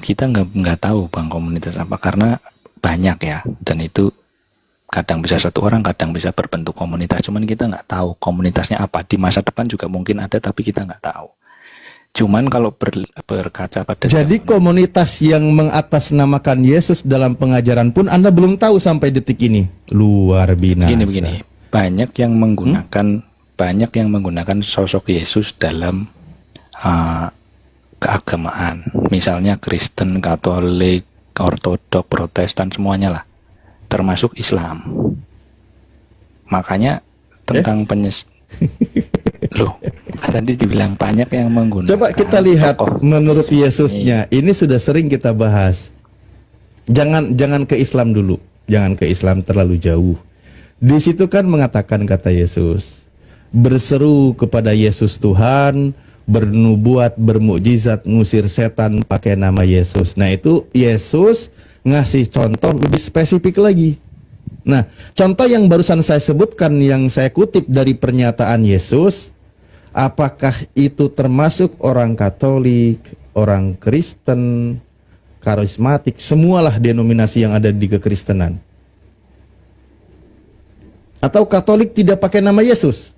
kita nggak tahu Bang komunitas apa, karena banyak ya, dan itu kadang bisa satu orang, kadang bisa berbentuk komunitas, cuman kita nggak tahu komunitasnya apa. Di masa depan juga mungkin ada, tapi kita nggak tahu. Cuman kalau berkaca pada jadi komunitas yang mengatasnamakan Yesus dalam pengajaran pun Anda belum tahu sampai detik ini. Luar binasa. Begini, banyak yang menggunakan sosok Yesus dalam keagamaan, misalnya Kristen, Katolik, Ortodok, Protestan, semuanya lah, termasuk Islam. Makanya tentang loh, tadi dibilang banyak yang menggunakan. Coba kita lihat menurut Yesusnya. Ini sudah sering kita bahas. Jangan ke Islam dulu, jangan ke Islam terlalu jauh. Di situ kan mengatakan kata Yesus, berseru kepada Yesus Tuhan, bernubuat, bermukjizat, ngusir setan pakai nama Yesus. Nah itu Yesus ngasih contoh lebih spesifik lagi. Nah contoh yang barusan saya sebutkan, yang saya kutip dari pernyataan Yesus, apakah itu termasuk orang Katolik, orang Kristen, karismatik, semualah denominasi yang ada di kekristenan? Atau Katolik tidak pakai nama Yesus?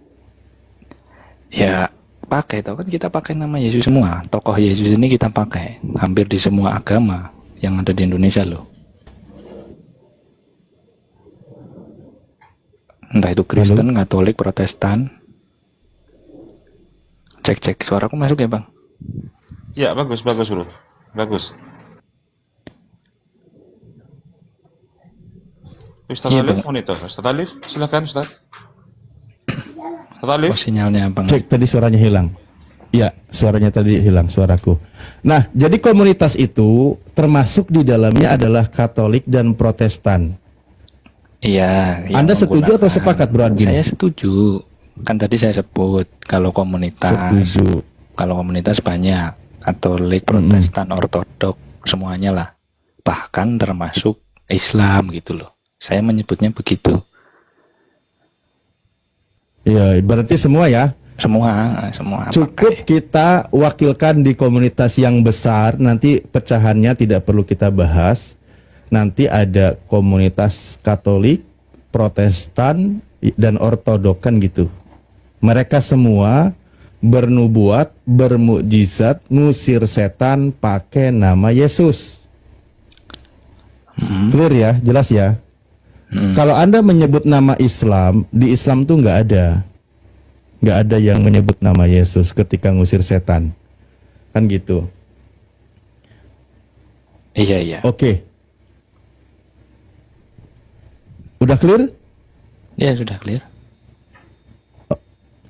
Ya pakai, tau kan kita pakai nama Yesus semua. Tokoh Yesus ini kita pakai hampir di semua agama yang ada di Indonesia loh. Entah itu Kristen, Katolik, Protestan. Cek suaraku masuk ya Bang? Ya bagus bro, bagus. Ustaz Alif monitor. Ustaz Alif silakan Ustaz. Oh, sinyalnya Bang. Cek tadi suaranya hilang. Ya, suaranya tadi hilang, suaraku. Nah, jadi komunitas itu termasuk di dalamnya adalah Katolik dan Protestan. Iya. Anda setuju atau sepakat, Bro Admin? Saya setuju. Kan tadi saya sebut kalau komunitas. Setuju. Kalau komunitas banyak, Katolik, Protestan, Ortodok, semuanya lah. Bahkan termasuk Islam gitu loh. Saya menyebutnya begitu. Iya, berarti semua ya? Semua. Cukup kita wakilkan di komunitas yang besar, nanti pecahannya tidak perlu kita bahas. Nanti ada komunitas Katolik, Protestan, dan Ortodok kan gitu. Mereka semua bernubuat, bermukjizat, ngusir setan pakai nama Yesus. Clear ya, jelas ya? Kalau Anda menyebut nama Islam, di Islam tuh nggak ada yang menyebut nama Yesus ketika ngusir setan, kan gitu. Iya. Oke. Udah clear? Ya sudah clear.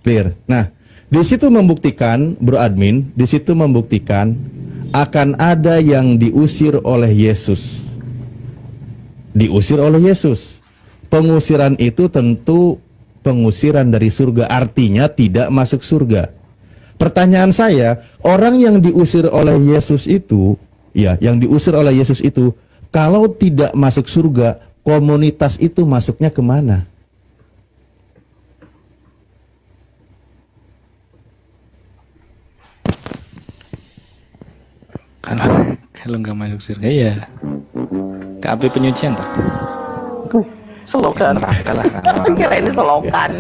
Clear. Nah, di situ membuktikan, Bro Admin, di situ membuktikan akan ada yang diusir oleh Yesus. Diusir oleh Yesus. Pengusiran itu tentu pengusiran dari surga, artinya tidak masuk surga. Pertanyaan saya, orang yang diusir oleh Yesus itu, ya, yang diusir oleh Yesus itu, kalau tidak masuk surga, komunitas itu masuknya kemana? Kalau nggak masuk surga ya ke api penyucian toh. Selokan. Kira ini selokan.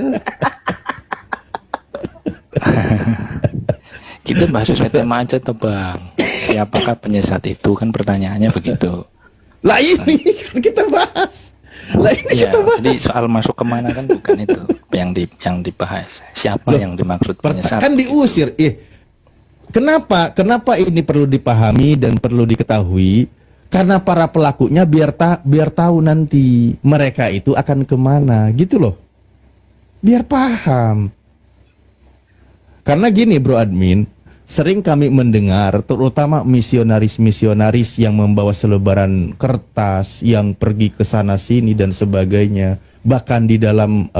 Kita bahas sesuai tema aja toh Bang. Siapakah penyesat itu, kan pertanyaannya begitu. Lah ini kita bahas. Lah ini Ya, kita bahas. jadi soal masuk kemana kan bukan itu yang dibahas. Siapa yang dimaksud penyesat? Kan diusir. Kenapa ini perlu dipahami dan perlu diketahui? Karena para pelakunya biar tahu nanti mereka itu akan kemana, gitu loh. Biar paham. Karena gini bro admin, sering kami mendengar terutama misionaris-misionaris yang membawa selebaran kertas, yang pergi ke sana sini dan sebagainya. Bahkan di dalam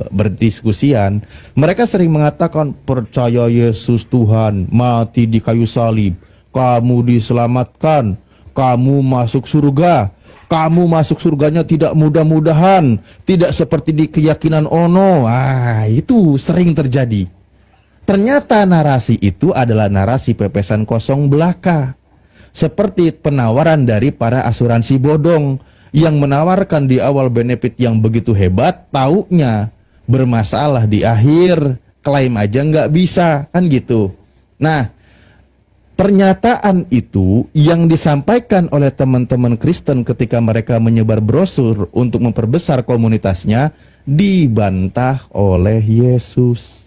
berdiskusian, mereka sering mengatakan percaya Yesus Tuhan, mati di kayu salib, kamu diselamatkan, kamu masuk surga. Kamu masuk surganya tidak mudah-mudahan, tidak seperti di keyakinan ono. Itu sering terjadi. Ternyata narasi itu adalah narasi pepesan kosong belaka. Seperti penawaran dari para asuransi bodong yang menawarkan di awal benefit yang begitu hebat, taunya bermasalah di akhir, klaim aja nggak bisa, kan gitu. Nah, pernyataan itu yang disampaikan oleh teman-teman Kristen ketika mereka menyebar brosur untuk memperbesar komunitasnya dibantah oleh Yesus.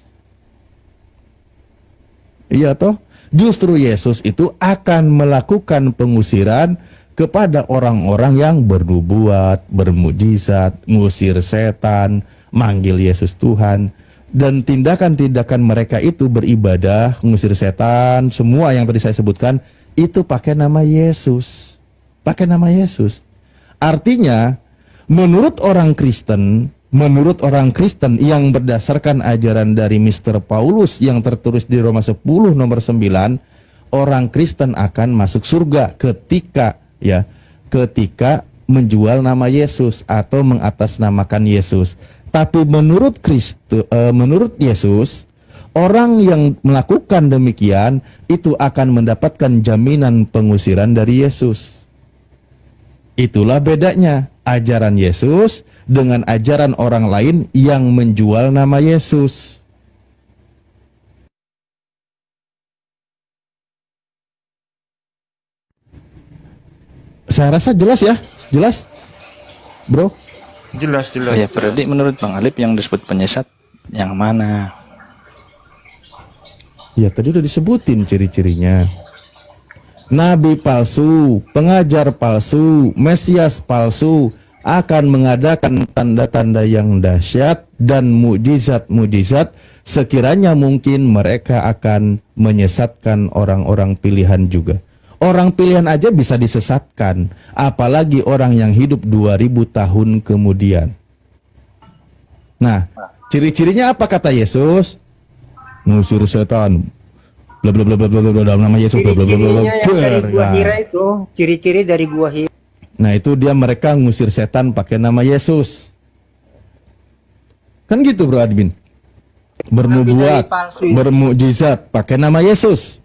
Iya toh? Justru Yesus itu akan melakukan pengusiran kepada orang-orang yang bernubuat, bermujizat, ngusir setan, manggil Yesus Tuhan. Dan tindakan-tindakan mereka itu beribadah, mengusir setan, semua yang tadi saya sebutkan, itu pakai nama Yesus. Pakai nama Yesus. Artinya, menurut orang Kristen yang berdasarkan ajaran dari Mr. Paulus yang tertulis di Roma 10 nomor 9, orang Kristen akan masuk surga ketika menjual nama Yesus atau mengatasnamakan Yesus. Tapi menurut Yesus, orang yang melakukan demikian itu akan mendapatkan jaminan pengusiran dari Yesus. Itulah bedanya ajaran Yesus dengan ajaran orang lain yang menjual nama Yesus. Saya rasa jelas ya? Jelas? Bro? Jelas. Ya, berarti menurut Bang Alip yang disebut penyesat yang mana? Ya, tadi udah disebutin ciri-cirinya. Nabi palsu, pengajar palsu, Mesias palsu akan mengadakan tanda-tanda yang dahsyat dan mukjizat-mukjizat. Sekiranya mungkin mereka akan menyesatkan orang-orang pilihan juga. Orang pilihan aja bisa disesatkan, apalagi orang yang hidup 2000 tahun kemudian. Nah, ciri-cirinya apa kata Yesus? Ngusir setan, bla bla bla bla bla bla dalam nama Yesus, bla bla bla bla. Dari gua Hira itu, ciri-ciri dari gua Hira. Nah, itu dia mereka ngusir setan pakai nama Yesus. Kan gitu, Bro Admin. Bernubuat, bermukjizat pakai nama Yesus.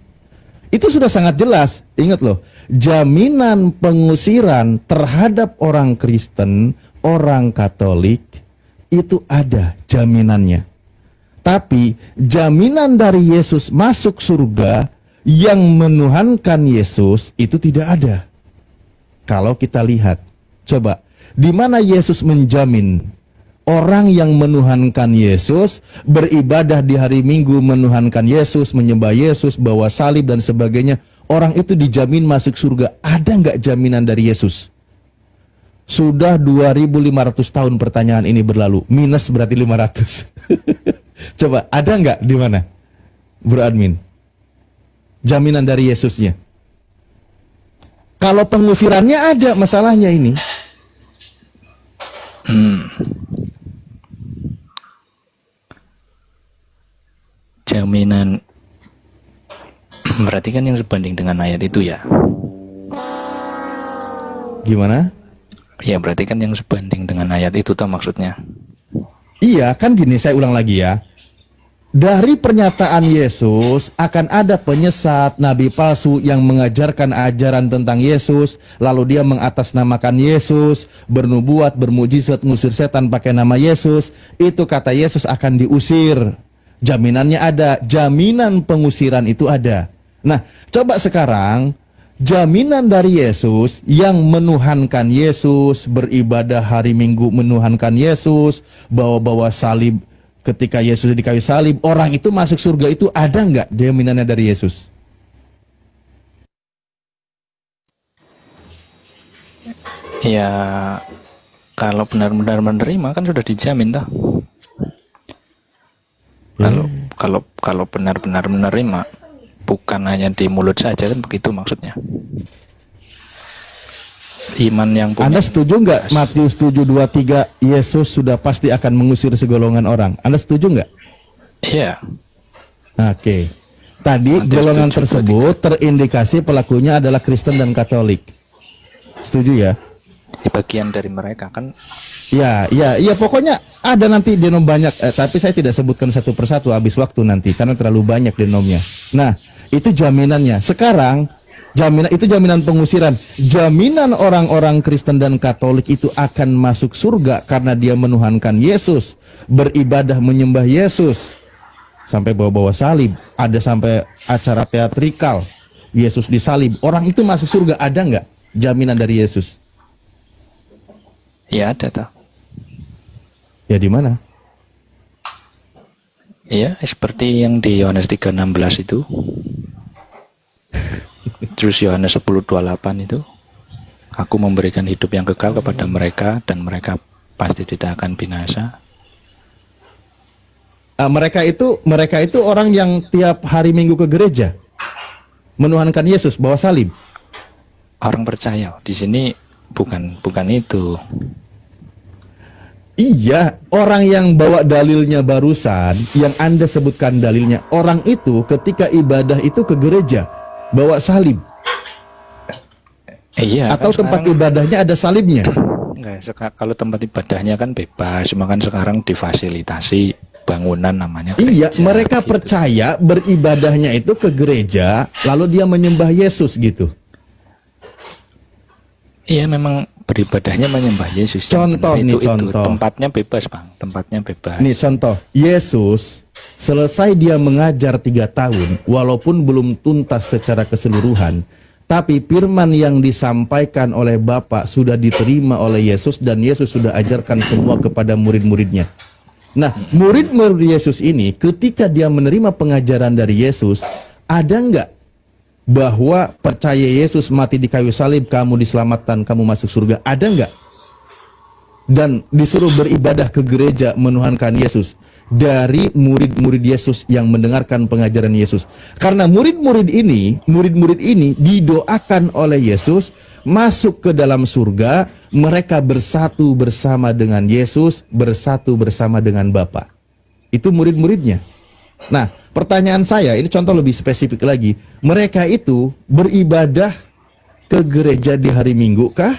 Itu sudah sangat jelas. Ingat loh, jaminan pengusiran terhadap orang Kristen, orang Katolik, itu ada jaminannya. Tapi jaminan dari Yesus masuk surga yang menuhankan Yesus itu tidak ada. Kalau kita lihat, coba, di mana Yesus menjamin orang yang menuhankan Yesus, beribadah di hari Minggu menuhankan Yesus, menyembah Yesus, bawa salib dan sebagainya, orang itu dijamin masuk surga. Ada nggak jaminan dari Yesus? Sudah 2500 tahun pertanyaan ini berlalu, minus berarti 500. Coba, ada nggak di mana, Bro Admin? Jaminan dari Yesusnya. Kalau pengusirannya ada masalahnya ini. Jaminan berarti kan yang sebanding dengan ayat itu ya. Gimana? Ya berarti kan yang sebanding dengan ayat itu toh maksudnya. Iya kan gini, saya ulang lagi ya. Dari pernyataan Yesus akan ada penyesat, nabi palsu yang mengajarkan ajaran tentang Yesus, lalu dia mengatasnamakan Yesus, bernubuat, bermujizat, ngusir setan pakai nama Yesus. Itu kata Yesus akan diusir. Jaminannya ada, jaminan pengusiran itu ada. Nah, coba sekarang jaminan dari Yesus yang menuhankan Yesus, beribadah hari Minggu menuhankan Yesus, bawa-bawa salib ketika Yesus di kayu salib, orang itu masuk surga itu ada nggak jaminannya dari Yesus? Ya, kalau benar-benar menerima kan sudah dijamin toh. Kalau benar-benar menerima, bukan hanya di mulut saja kan begitu maksudnya. Iman yang punya. Anda setuju nggak Matius 7:23 Yesus sudah pasti akan mengusir segolongan orang? Anda setuju nggak? Iya. Oke. Tadi Matius golongan 7:23 tersebut terindikasi pelakunya adalah Kristen dan Katolik. Setuju ya? Di bagian dari mereka kan. Ya, pokoknya ada nanti denom banyak, tapi saya tidak sebutkan satu persatu habis waktu nanti karena terlalu banyak denomnya. Nah, itu jaminannya. Sekarang jaminan pengusiran. Jaminan orang-orang Kristen dan Katolik itu akan masuk surga karena dia menuhankan Yesus, beribadah menyembah Yesus. Sampai bawa-bawa salib, ada sampai acara teatrikal. Yesus disalib. Orang itu masuk surga, ada nggak jaminan dari Yesus? Ya ada toh. Ya di mana? Iya, seperti yang di Yohanes 3:16 itu. Terus Yohanes 10:28 itu. Aku memberikan hidup yang kekal kepada mereka dan mereka pasti tidak akan binasa. Mereka itu orang yang tiap hari Minggu ke gereja menuhankan Yesus bawa salib. Orang percaya. Di sini bukan itu. Iya, orang yang bawa dalilnya barusan, yang Anda sebutkan dalilnya, orang itu ketika ibadah itu ke gereja, bawa salib. Iya. Atau kan tempat sekarang, ibadahnya ada salibnya. enggak, kalau tempat ibadahnya kan bebas, cuma kan sekarang difasilitasi bangunan namanya gereja. Iya, mereka gitu. percaya beribadahnya itu ke gereja, lalu dia menyembah Yesus gitu. Iya, memang beribadahnya menyembah Yesus. Contoh nih, contoh. Tempatnya bebas, Bang. Tempatnya bebas. Nih contoh, Yesus selesai dia mengajar 3 tahun, walaupun belum tuntas secara keseluruhan, tapi firman yang disampaikan oleh Bapa sudah diterima oleh Yesus dan Yesus sudah ajarkan semua kepada murid-muridnya. Nah, murid-murid Yesus ini ketika dia menerima pengajaran dari Yesus, ada nggak bahwa percaya Yesus mati di kayu salib, kamu diselamatkan, kamu masuk surga? Ada nggak? Dan disuruh beribadah ke gereja menuhankan Yesus dari murid-murid Yesus yang mendengarkan pengajaran Yesus. Karena murid-murid ini didoakan oleh Yesus masuk ke dalam surga, mereka bersatu bersama dengan Yesus, bersatu bersama dengan Bapa. Itu murid-muridnya. Nah, pertanyaan saya, ini contoh lebih spesifik lagi. Mereka itu beribadah ke gereja di hari Minggu kah?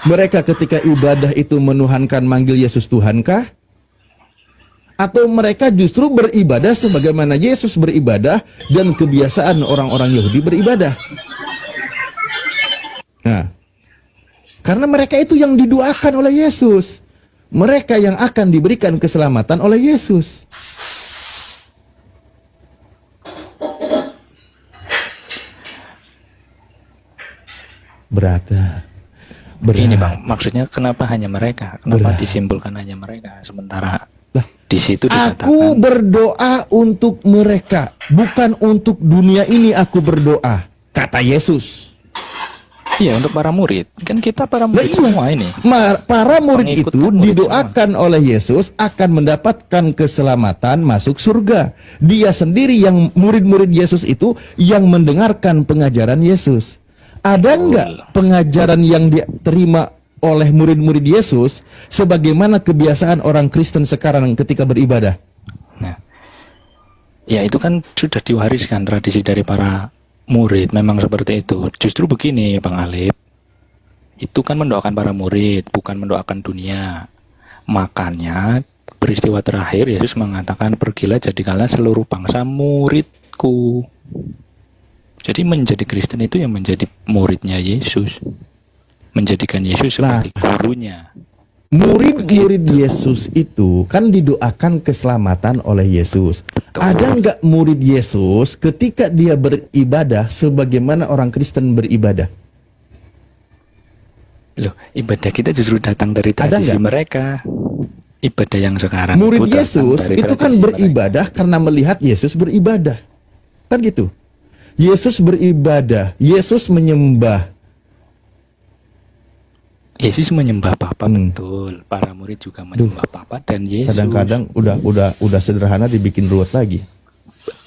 Mereka ketika ibadah itu menuhankan, manggil Yesus Tuhan kah? Atau mereka justru beribadah sebagaimana Yesus beribadah dan kebiasaan orang-orang Yahudi beribadah? Nah, karena mereka itu yang didoakan oleh Yesus. Mereka yang akan diberikan keselamatan oleh Yesus. Berat. Ini Bang, maksudnya kenapa hanya mereka? Kenapa disimpulkan hanya mereka? Sementara di situ dikatakan, aku berdoa untuk mereka, bukan untuk dunia ini aku berdoa, kata Yesus. Iya, untuk para murid. Kan kita para murid semua ini. Para murid Pengikut itu murid didoakan oleh Yesus akan mendapatkan keselamatan masuk surga. Dia sendiri yang murid-murid Yesus itu yang mendengarkan pengajaran Yesus. Ada enggak pengajaran yang diterima oleh murid-murid Yesus sebagaimana kebiasaan orang Kristen sekarang ketika beribadah? Nah, ya itu kan sudah diwariskan tradisi dari para murid, memang seperti itu. Justru begini Bang Alif, itu kan mendoakan para murid, bukan mendoakan dunia. Makanya peristiwa terakhir Yesus mengatakan, pergilah jadikanlah seluruh bangsa muridku. Jadi menjadi Kristen itu yang menjadi muridnya Yesus, menjadikan Yesus seperti gurunya. Murid-murid Yesus itu kan didoakan keselamatan oleh Yesus. Ada nggak murid Yesus ketika dia beribadah sebagaimana orang Kristen beribadah? Loh, ibadah kita justru datang dari tradisi mereka. Ibadah yang sekarang murid Yesus itu kan beribadah karena melihat Yesus beribadah. Kan gitu. Yesus beribadah, Yesus menyembah. Yesus menyembah Bapa, betul. Para murid juga menyembah Bapa dan Yesus. Kadang-kadang udah sederhana dibikin ruwet lagi.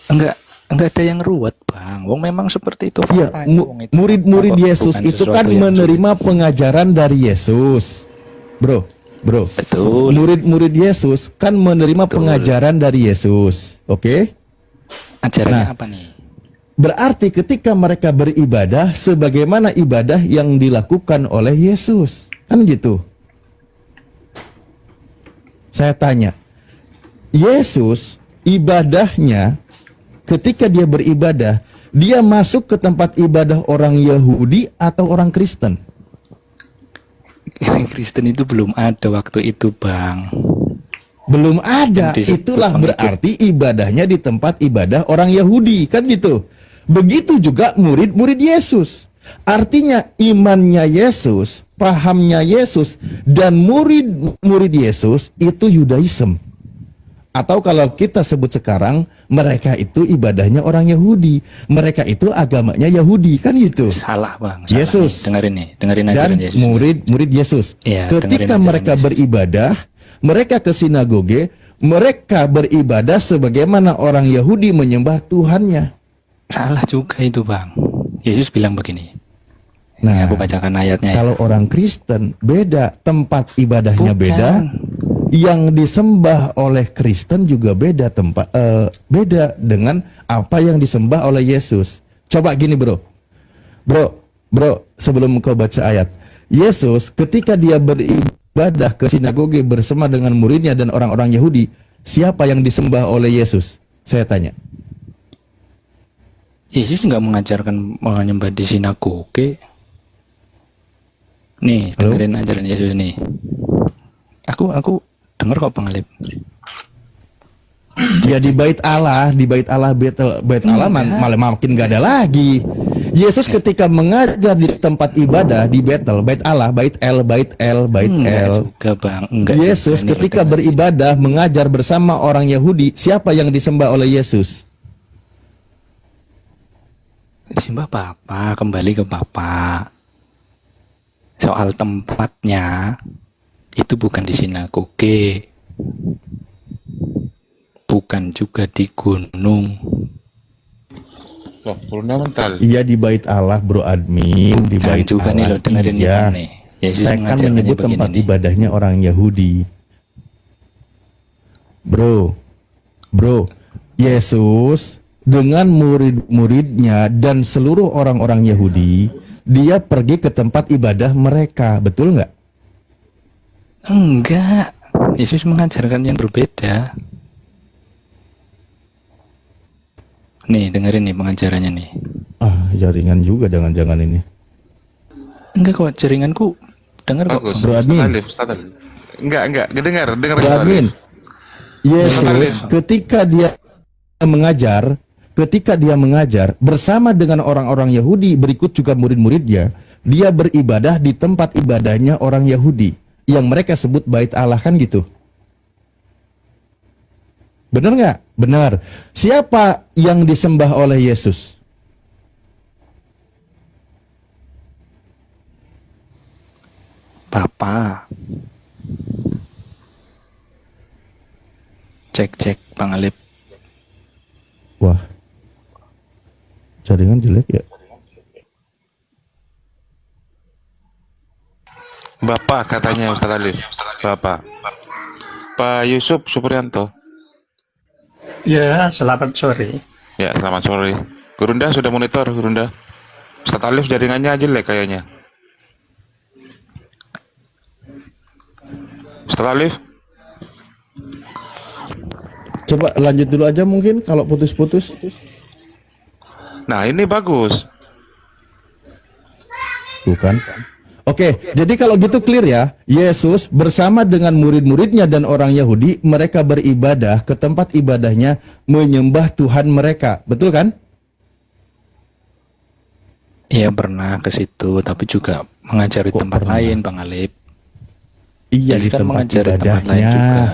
Enggak ada yang ruwet, Bang. Wong memang seperti itu faktanya. Murid-murid Yesus itu kan menerima pengajaran dari Yesus. Bro. Betul. Murid-murid Yesus kan menerima pengajaran dari Yesus. Oke? Ajarannya apa nih? Berarti ketika mereka beribadah sebagaimana ibadah yang dilakukan oleh Yesus. Kan gitu. Saya tanya, Yesus ibadahnya ketika dia beribadah, dia masuk ke tempat ibadah orang Yahudi atau orang Kristen? Kristen itu belum ada waktu itu, Bang. Belum ada. Itulah berarti ibadahnya di tempat ibadah orang Yahudi, kan gitu. Begitu juga murid-murid Yesus. Artinya imannya Yesus, pahamnya Yesus, dan murid-murid Yesus itu Yudaism. Atau kalau kita sebut sekarang, mereka itu ibadahnya orang Yahudi. Mereka itu agamanya Yahudi, kan gitu. Salah, Bang. Salah Yesus. Dengerin ajaran Yesus. Dan murid-murid Yesus. Ya, ketika mereka beribadah, mereka ke sinagoge, mereka beribadah sebagaimana orang Yahudi menyembah Tuhannya. Salah juga itu, Bang. Yesus bilang begini. Nah, aku bacakan ayatnya. Kalau orang Kristen beda, tempat ibadahnya beda. Yang disembah oleh Kristen juga beda beda dengan apa yang disembah oleh Yesus. Coba gini, bro, sebelum kau baca ayat, Yesus ketika dia beribadah ke sinagoge bersama dengan muridnya dan orang-orang Yahudi, siapa yang disembah oleh Yesus? Saya tanya. Yesus nggak mengajarkan menyembah di sinagoge. Nih, dengerin ajaran Yesus nih. Aku dengar kok, Bang Alip. Ya di bait Allah, bait Allah malah makin gak ada lagi. Yesus ketika mengajar di tempat ibadah di Betel, bait Allah, bait El. Juga, Bang. Enggak Yesus ketika beribadah mengajar bersama orang Yahudi, siapa yang disembah oleh Yesus? Disembah Bapa, kembali ke Bapa. Soal tempatnya itu bukan di sinagoge, bukan juga di gunung. Loh, fundamental. Iya di bait Allah, bro admin, di bait juga Allah. Nih, lo dengerin iya. nih. Yesus Saya kan menyebut tempat ibadahnya orang Yahudi. Bro, Yesus dengan murid-muridnya dan seluruh orang-orang Yahudi, dia pergi ke tempat ibadah mereka, betul nggak? Enggak, Yesus mengajarkan yang berbeda. Nih, dengerin nih pengajarannya nih. Jaringan juga jangan-jangan ini. Enggak kok, jaringanku dengar kok. Bro admin. Enggak, dengar. Bro admin. Yesus ketika dia mengajar bersama dengan orang-orang Yahudi, berikut juga murid-muridnya, dia beribadah di tempat ibadahnya orang Yahudi yang mereka sebut bait Allah, kan gitu. Benar nggak? Benar. Siapa yang disembah oleh Yesus? Bapa. Cek Bang Alip. Wah, jaringan jelek ya. Bapak katanya Ustaz Alif. Bapak. Pak Yusuf Supriyanto. Ya, selamat sore. Ya, selamat sore. Gurunda sudah monitor, Gurunda. Ustaz Alif jaringannya jelek kayaknya. Ustaz Alif. Coba lanjut dulu aja mungkin kalau putus-putus. Nah, ini bagus. Bukan. Oke, jadi kalau gitu clear ya, Yesus bersama dengan murid-muridnya dan orang Yahudi, mereka beribadah ke tempat ibadahnya, menyembah Tuhan mereka, betul kan? Iya pernah ke situ, tapi juga mengajari tempat lain, Bang Alip. Iya, di kan tempat mengajari tempat lain ibadahnya. juga.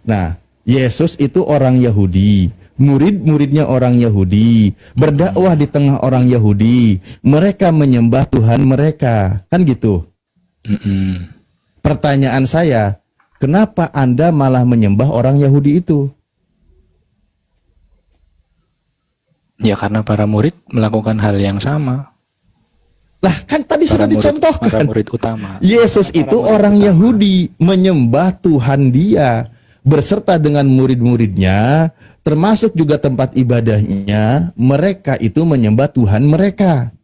Nah, Yesus itu orang Yahudi, murid-muridnya orang Yahudi, berdakwah di tengah orang Yahudi, mereka menyembah Tuhan mereka, kan gitu. Pertanyaan saya, kenapa Anda malah menyembah orang Yahudi itu? Ya karena para murid melakukan hal yang sama. Lah kan tadi sudah dicontohkan. Para murid utama. Yesus itu orang Yahudi, menyembah Tuhan dia, berserta dengan murid-muridnya, termasuk juga tempat ibadahnya, mereka itu menyembah Tuhan mereka.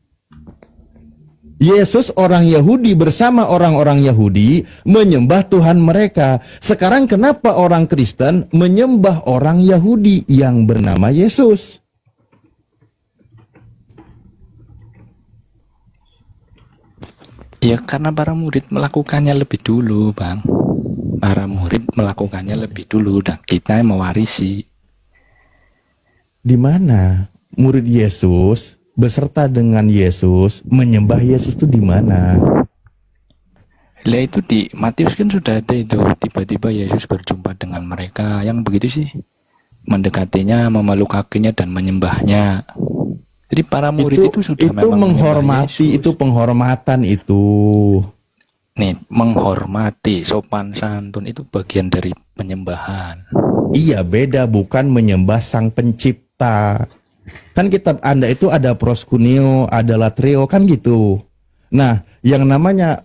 Yesus orang Yahudi bersama orang-orang Yahudi menyembah Tuhan mereka. Sekarang kenapa orang Kristen menyembah orang Yahudi yang bernama Yesus? Ya karena para murid melakukannya lebih dulu, Bang. Para murid melakukannya lebih dulu dan kita yang mewarisi. Di mana murid Yesus beserta dengan Yesus menyembah Yesus itu di mana? Lah itu di Matius kan sudah ada itu, tiba-tiba Yesus berjumpa dengan mereka, yang begitu sih. Mendekatinya, memeluk kakinya dan menyembahnya. Jadi para murid itu sudah memang menghormati, itu penghormatan itu. Nih, menghormati, sopan santun itu bagian dari penyembahan. Iya, beda, bukan menyembah sang pencipta. Kan kitab Anda itu ada proskuneo, ada latreo, kan gitu. Nah, yang namanya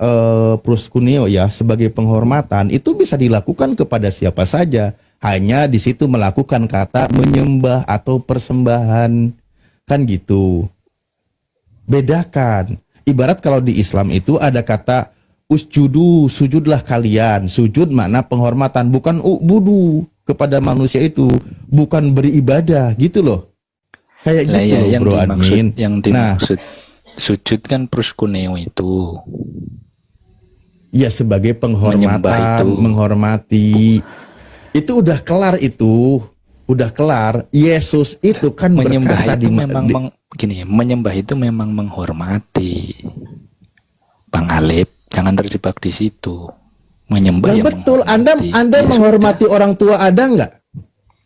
proskuneo ya, sebagai penghormatan, itu bisa dilakukan kepada siapa saja. Hanya di situ melakukan kata menyembah atau persembahan. Kan gitu. Bedakan. Ibarat kalau di Islam itu ada kata usjudu, sujudlah kalian. Sujud makna penghormatan, bukan ubudu kepada manusia itu, bukan beribadah gitu loh. Kayak gitu ya, loh, yang Bro dimaksud, Admin. Yang dimaksud sujud kan proskuneo itu. Ya sebagai penghormatan, menghormati. Itu udah kelar itu. Udah kelar. Yesus itu kan menyembah berkata itu memang gini, menyembah itu memang menghormati. Bang Alip, jangan terjebak di situ. Menyembah ya betul. Menghormati. Anda Ya menghormati sudah. orang tua ada nggak?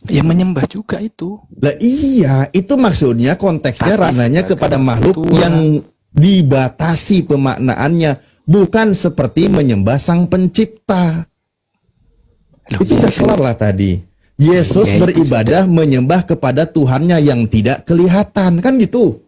Ya menyembah juga itu. Lah iya, itu maksudnya konteksnya ranahnya kepada makhluk yang dibatasi pemaknaannya, bukan seperti menyembah sang pencipta. Itu udah kelar lah tadi. Yesus beribadah menyembah kepada Tuhannya yang tidak kelihatan, kan gitu?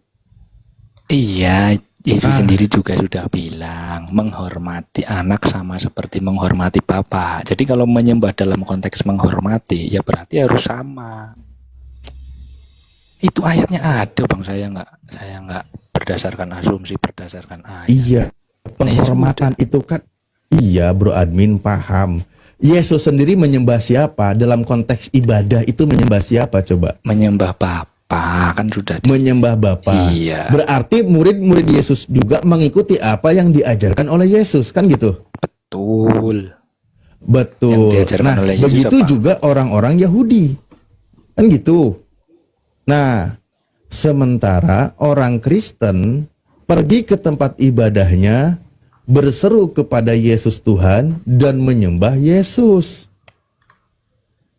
Iya, Yesus sendiri juga sudah bilang menghormati anak sama seperti menghormati Bapa. Jadi kalau menyembah dalam konteks menghormati, ya berarti harus sama. Itu ayatnya ada, Bang. Saya nggak berdasarkan asumsi, berdasarkan ayat. Iya, penghormatan itu kan. Iya, Bro Admin paham. Yesus sendiri menyembah siapa? Dalam konteks ibadah itu menyembah siapa coba? Menyembah Bapa, kan sudah. Menyembah Bapa. Iya. Berarti murid-murid Yesus juga mengikuti apa yang diajarkan oleh Yesus, kan gitu? Betul. Betul. Nah, oleh Yesus begitu apa? juga orang-orang Yahudi. Kan gitu. Nah, sementara orang Kristen pergi ke tempat ibadahnya, berseru kepada Yesus Tuhan dan menyembah Yesus.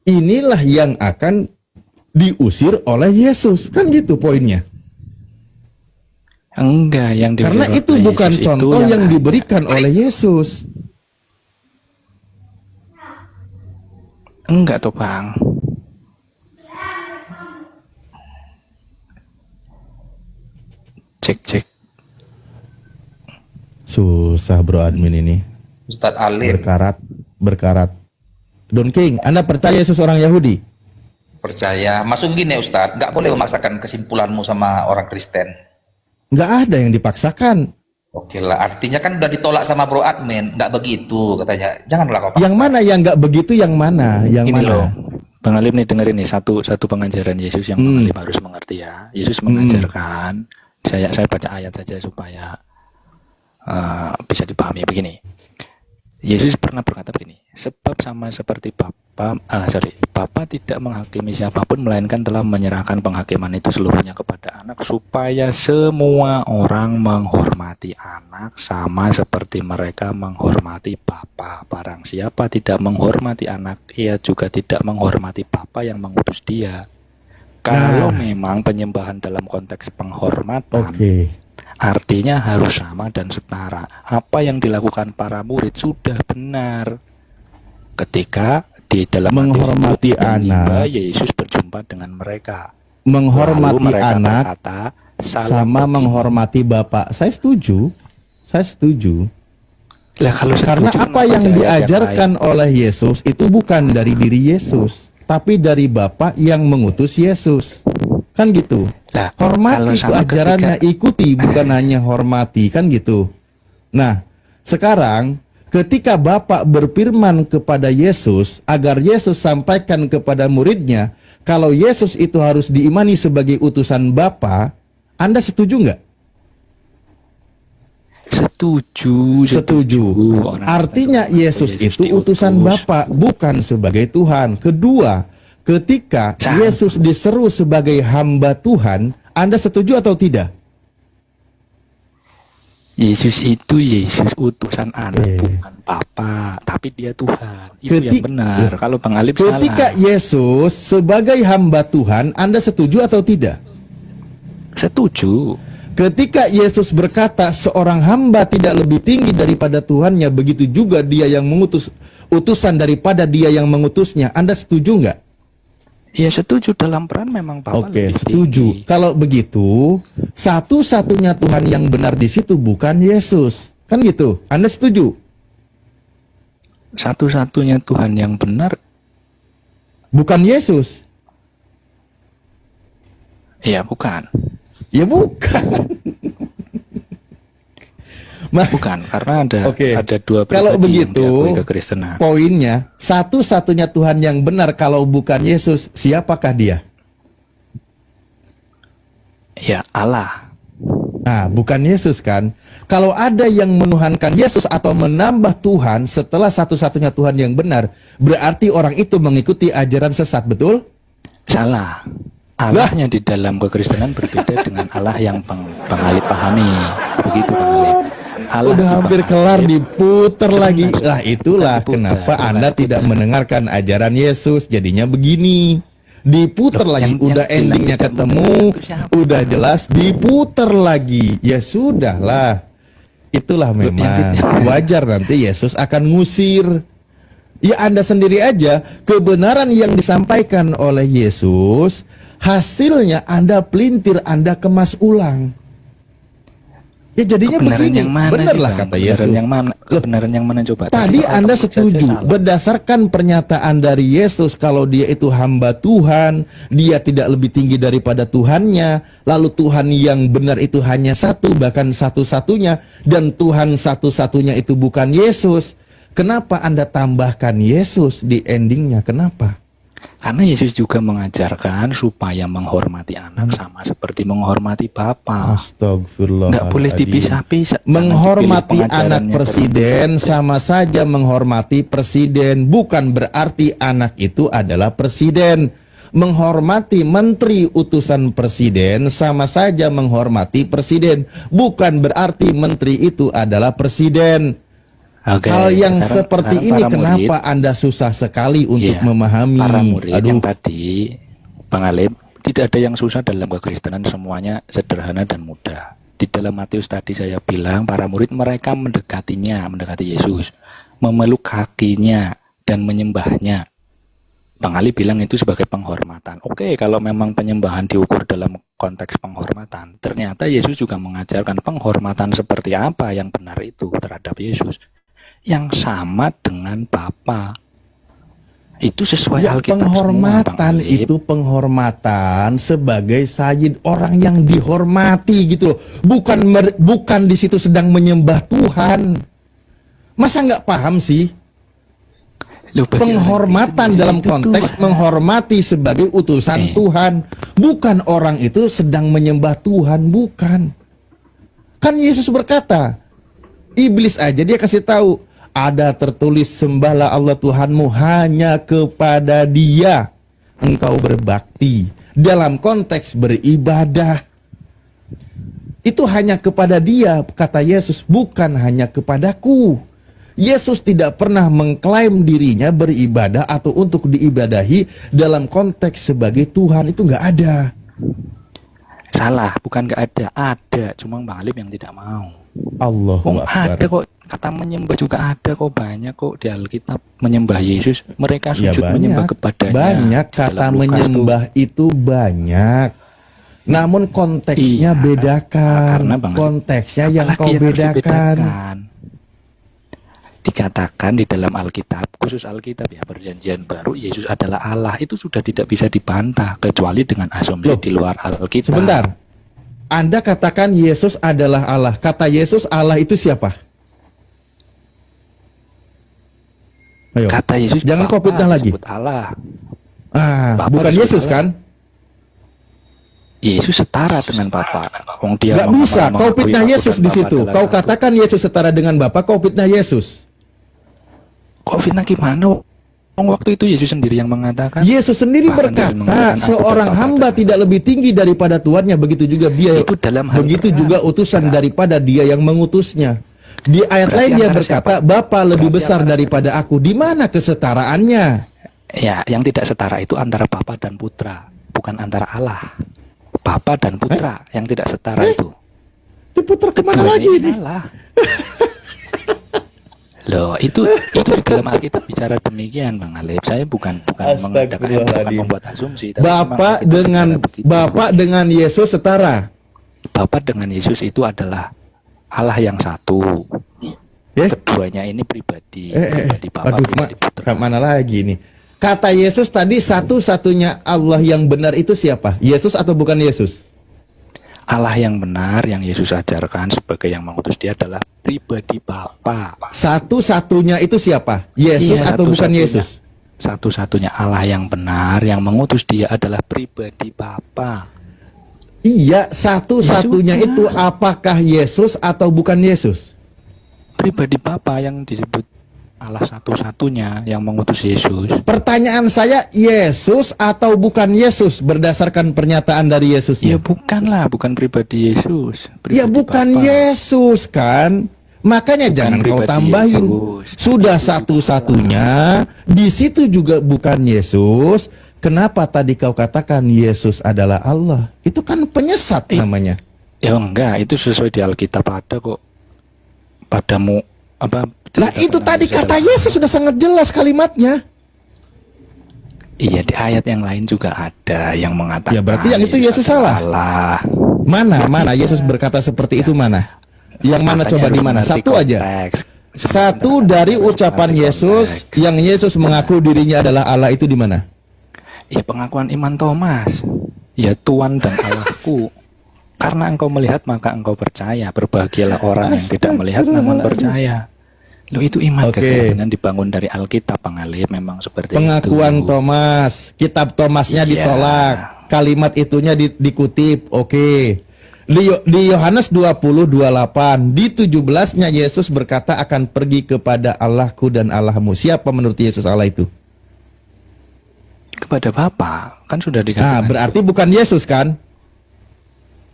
Inilah yang akan diusir oleh Yesus, kan gitu poinnya. Enggak, yang karena itu bukan Yesus contoh itu yang diberikan oleh Yesus. Enggak toh, Bang. Cek. Susah Bro Admin ini. Ustadz Alim. Berkarat. Don King, Anda percaya Yesus orang Yahudi? Percaya. Masuk gini Ustadz, nggak boleh memaksakan kesimpulanmu sama orang Kristen. Nggak ada yang dipaksakan. Oke lah, artinya kan udah ditolak sama Bro Admin, nggak begitu katanya. Janganlah kau paksa. Yang mana yang nggak begitu, yang mana? Yang Ini mana? loh, Bang Alim nih dengerin nih satu pengajaran Yesus yang Bang Alim harus mengerti ya. Yesus mengajarkan, saya baca ayat saja supaya bisa dipahami begini. Yesus pernah berkata begini, sebab sama seperti Bapa tidak menghakimi siapapun, melainkan telah menyerahkan penghakiman itu seluruhnya kepada anak, supaya semua orang menghormati anak sama seperti mereka menghormati Bapa. Barang siapa tidak menghormati anak, ia juga tidak menghormati Bapa yang mengutus dia. Kalau memang penyembahan dalam konteks penghormatan, artinya harus sama dan setara. Apa yang dilakukan para murid sudah benar. Ketika di dalam menghormati anak, Yesus berjumpa dengan mereka. Menghormati mereka anak berkata, sama menghormati Bapak. Saya setuju. Lah, kalau karena setuju, apa yang diajarkan oleh Yesus itu bukan dari diri Yesus, tapi dari Bapa yang mengutus Yesus. Kan gitu. Nah, hormati itu ajarannya, ikuti, bukan hanya hormati, kan gitu. Nah, sekarang ketika Bapa berfirman kepada Yesus agar Yesus sampaikan kepada muridnya kalau Yesus itu harus diimani sebagai utusan Bapa, Anda setuju nggak? Setuju. Artinya Yesus itu utusan Bapa, bukan sebagai Tuhan. Kedua, ketika Yesus diseru sebagai hamba Tuhan, Anda setuju atau tidak? Yesus utusan anak, bukan Bapa, tapi dia Tuhan. Itu yang benar. Kalau Bang Alip ketika salah. Yesus sebagai hamba Tuhan, Anda setuju atau tidak? Setuju. Ketika Yesus berkata seorang hamba tidak lebih tinggi daripada Tuhannya, begitu juga dia yang mengutus utusan daripada dia yang mengutusnya. Anda setuju nggak? Ya, setuju. Dalam peran memang Bapa lebih setuju. tinggi. Kalau begitu, satu-satunya Tuhan yang benar di situ bukan Yesus. Kan gitu. Anda setuju? Satu-satunya Tuhan yang benar bukan Yesus. Iya, bukan. Ya bukan. Bukan, karena ada dua kalau pribadi begitu, yang diakui kekristenan. poinnya, satu-satunya Tuhan yang benar kalau bukan Yesus, siapakah dia? Ya, Allah. Nah, bukan Yesus kan? Kalau ada yang menuhankan Yesus atau menambah Tuhan setelah satu-satunya Tuhan yang benar, berarti orang itu mengikuti ajaran sesat, betul? Salah. Allahnya di dalam kekristenan berbeda dengan Allah yang Bang Alip pahami. Begitu Bang Alip. Allah udah hampir kelar diputer lagi. Lah itulah kenapa Anda tidak mendengarkan ajaran Yesus, jadinya begini. Diputer lagi, udah endingnya ketemu, udah jelas diputer lagi. Ya sudahlah. Itulah memang wajar nanti Yesus akan ngusir. Ya Anda sendiri aja, kebenaran yang disampaikan oleh Yesus, hasilnya Anda pelintir, Anda kemas ulang. Ya jadinya kebenaran begini, yang mana benerlah sih, kata Bang? Yesus. Kebenaran yang mana coba? Tadi Anda setuju berdasarkan pernyataan dari Yesus kalau dia itu hamba Tuhan, dia tidak lebih tinggi daripada Tuhannya, lalu Tuhan yang benar itu hanya satu, bahkan satu-satunya, dan Tuhan satu-satunya itu bukan Yesus. Kenapa Anda tambahkan Yesus di endingnya? Kenapa? Karena Yesus juga mengajarkan supaya menghormati anak sama seperti menghormati Bapa. Astagfirullah. Nggak boleh dipisah-pisah. Menghormati anak presiden sama saja menghormati presiden. Bukan berarti anak itu adalah presiden. Menghormati menteri utusan presiden sama saja menghormati presiden. Bukan berarti menteri itu adalah presiden. Hal yang seperti ini kenapa Anda susah sekali untuk memahami? Para murid yang tadi, Bang Alip, tidak ada yang susah dalam kekristenan, semuanya sederhana dan mudah. Di dalam Matius tadi saya bilang, para murid mereka mendekati Yesus, memeluk kakinya dan menyembahnya. Bang Ali bilang itu sebagai penghormatan. Oke, kalau memang penyembahan diukur dalam konteks penghormatan, ternyata Yesus juga mengajarkan penghormatan seperti apa yang benar itu terhadap Yesus. Yang sama dengan Bapa. Itu sesuai Alkitab penghormatan semua, itu penghormatan sebagai sayyid, orang yang dihormati gitu loh. Bukan di situ sedang menyembah Tuhan. Masa nggak paham sih? Penghormatan dalam konteks menghormati sebagai utusan Tuhan. Bukan orang itu sedang menyembah Tuhan, bukan. Kan Yesus berkata, Iblis aja dia kasih tahu, ada tertulis sembahlah Allah Tuhanmu, hanya kepada Dia engkau berbakti. Dalam konteks beribadah, itu hanya kepada Dia, kata Yesus, bukan hanya kepadaku. Yesus tidak pernah mengklaim dirinya beribadah atau untuk diibadahi dalam konteks sebagai Tuhan, itu nggak ada. Salah, bukan nggak ada, ada. Cuma Bang Alif yang tidak mau. Allah ada kok, kata menyembah juga ada kok, banyak kok di Alkitab menyembah Yesus. Mereka sujud menyembah kepadanya. Banyak kata menyembah itu banyak. Namun konteksnya bedakan. Konteksnya yang kau bedakan. Dikatakan di dalam Alkitab, khusus Alkitab ya, Perjanjian Baru, Yesus adalah Allah. Itu sudah tidak bisa dibantah kecuali dengan asumsi di luar Alkitab. Sebentar, Anda katakan Yesus adalah Allah. Kata Yesus Allah itu siapa? Ayo. Kata Yesus, jangan kau fitnah lagi. Allah. Bukan Yesus kan? Yesus setara dengan Bapa. Gak bisa, kau fitnah Yesus di situ. Kau katakan Yesus setara dengan Bapa, kau fitnah Yesus. Kok fitnah gimana? Waktu itu Yesus sendiri yang mengatakan. Yesus sendiri berkata, seorang hamba tidak lebih tinggi daripada tuannya. Begitu juga dia. Begitu juga utusan daripada dia yang mengutusnya. Di ayat lain dia berkata, Bapa lebih besar daripada aku. Di mana kesetaraannya? Ya, yang tidak setara itu antara Bapa dan Putra, bukan antara Allah. Bapa dan Putra yang tidak setara itu. Di Putra kemana lagi ini? Loh, itu di dalam Alkitab bicara demikian, Bang Alif. Saya bukan membuat asumsi. Bapak dengan Yesus setara. Bapak dengan Yesus itu adalah Allah yang satu. Keduanya ini pribadi. Pribadi Bapa, pribadi Putra. Mana lagi ini? Kata Yesus tadi, satu-satunya Allah yang benar itu siapa? Yesus atau bukan Yesus? Allah yang benar yang Yesus ajarkan sebagai yang mengutus dia adalah pribadi Bapa. Satu-satunya itu siapa? Yesus atau bukan Yesus? Satu-satunya Allah yang benar yang mengutus dia adalah pribadi Bapa. Iya, satu-satunya itu apakah Yesus atau bukan Yesus? Pribadi Bapa yang disebut Allah satu-satunya yang mengutus Yesus. Pertanyaan saya, Yesus atau bukan Yesus berdasarkan pernyataan dari Yesus? Ya bukanlah, bukan pribadi Yesus. Ya bukan Bapa. Yesus kan? Makanya bukan jangan kau tambahin. Yesus. Sudah satu-satunya, di situ juga bukan Yesus. Kenapa tadi kau katakan Yesus adalah Allah? Itu kan penyesat namanya. Ya enggak, itu sesuai di Alkitab ada kok. Padamu apa? Lah itu tadi kata Yesus sudah sangat jelas kalimatnya. Iya, di ayat yang lain juga ada yang mengatakan. Ya berarti yang itu Yesus salah. Allah. Mana Yesus berkata seperti itu mana? Yang mana coba di mana? Satu aja. Satu dari ucapan Yesus yang Yesus mengaku dirinya adalah Allah itu di mana? Ya pengakuan iman Thomas. Ya Tuhan dan Allahku. Karena engkau melihat maka engkau percaya. Berbahagialah orang yang tidak melihat namun percaya. Loh itu iman keyakinan dibangun dari Alkitab, Bang Alif, memang seperti pengakuan itu. Thomas, kitab Thomasnya ditolak, kalimat itunya dikutip, Di Yohanes 20:28, di 17-nya Yesus berkata akan pergi kepada Allahku dan Allahmu. Siapa menurut Yesus Allah itu? Kepada Bapa, kan sudah dikatakan. Nah, berarti bukan Yesus kan?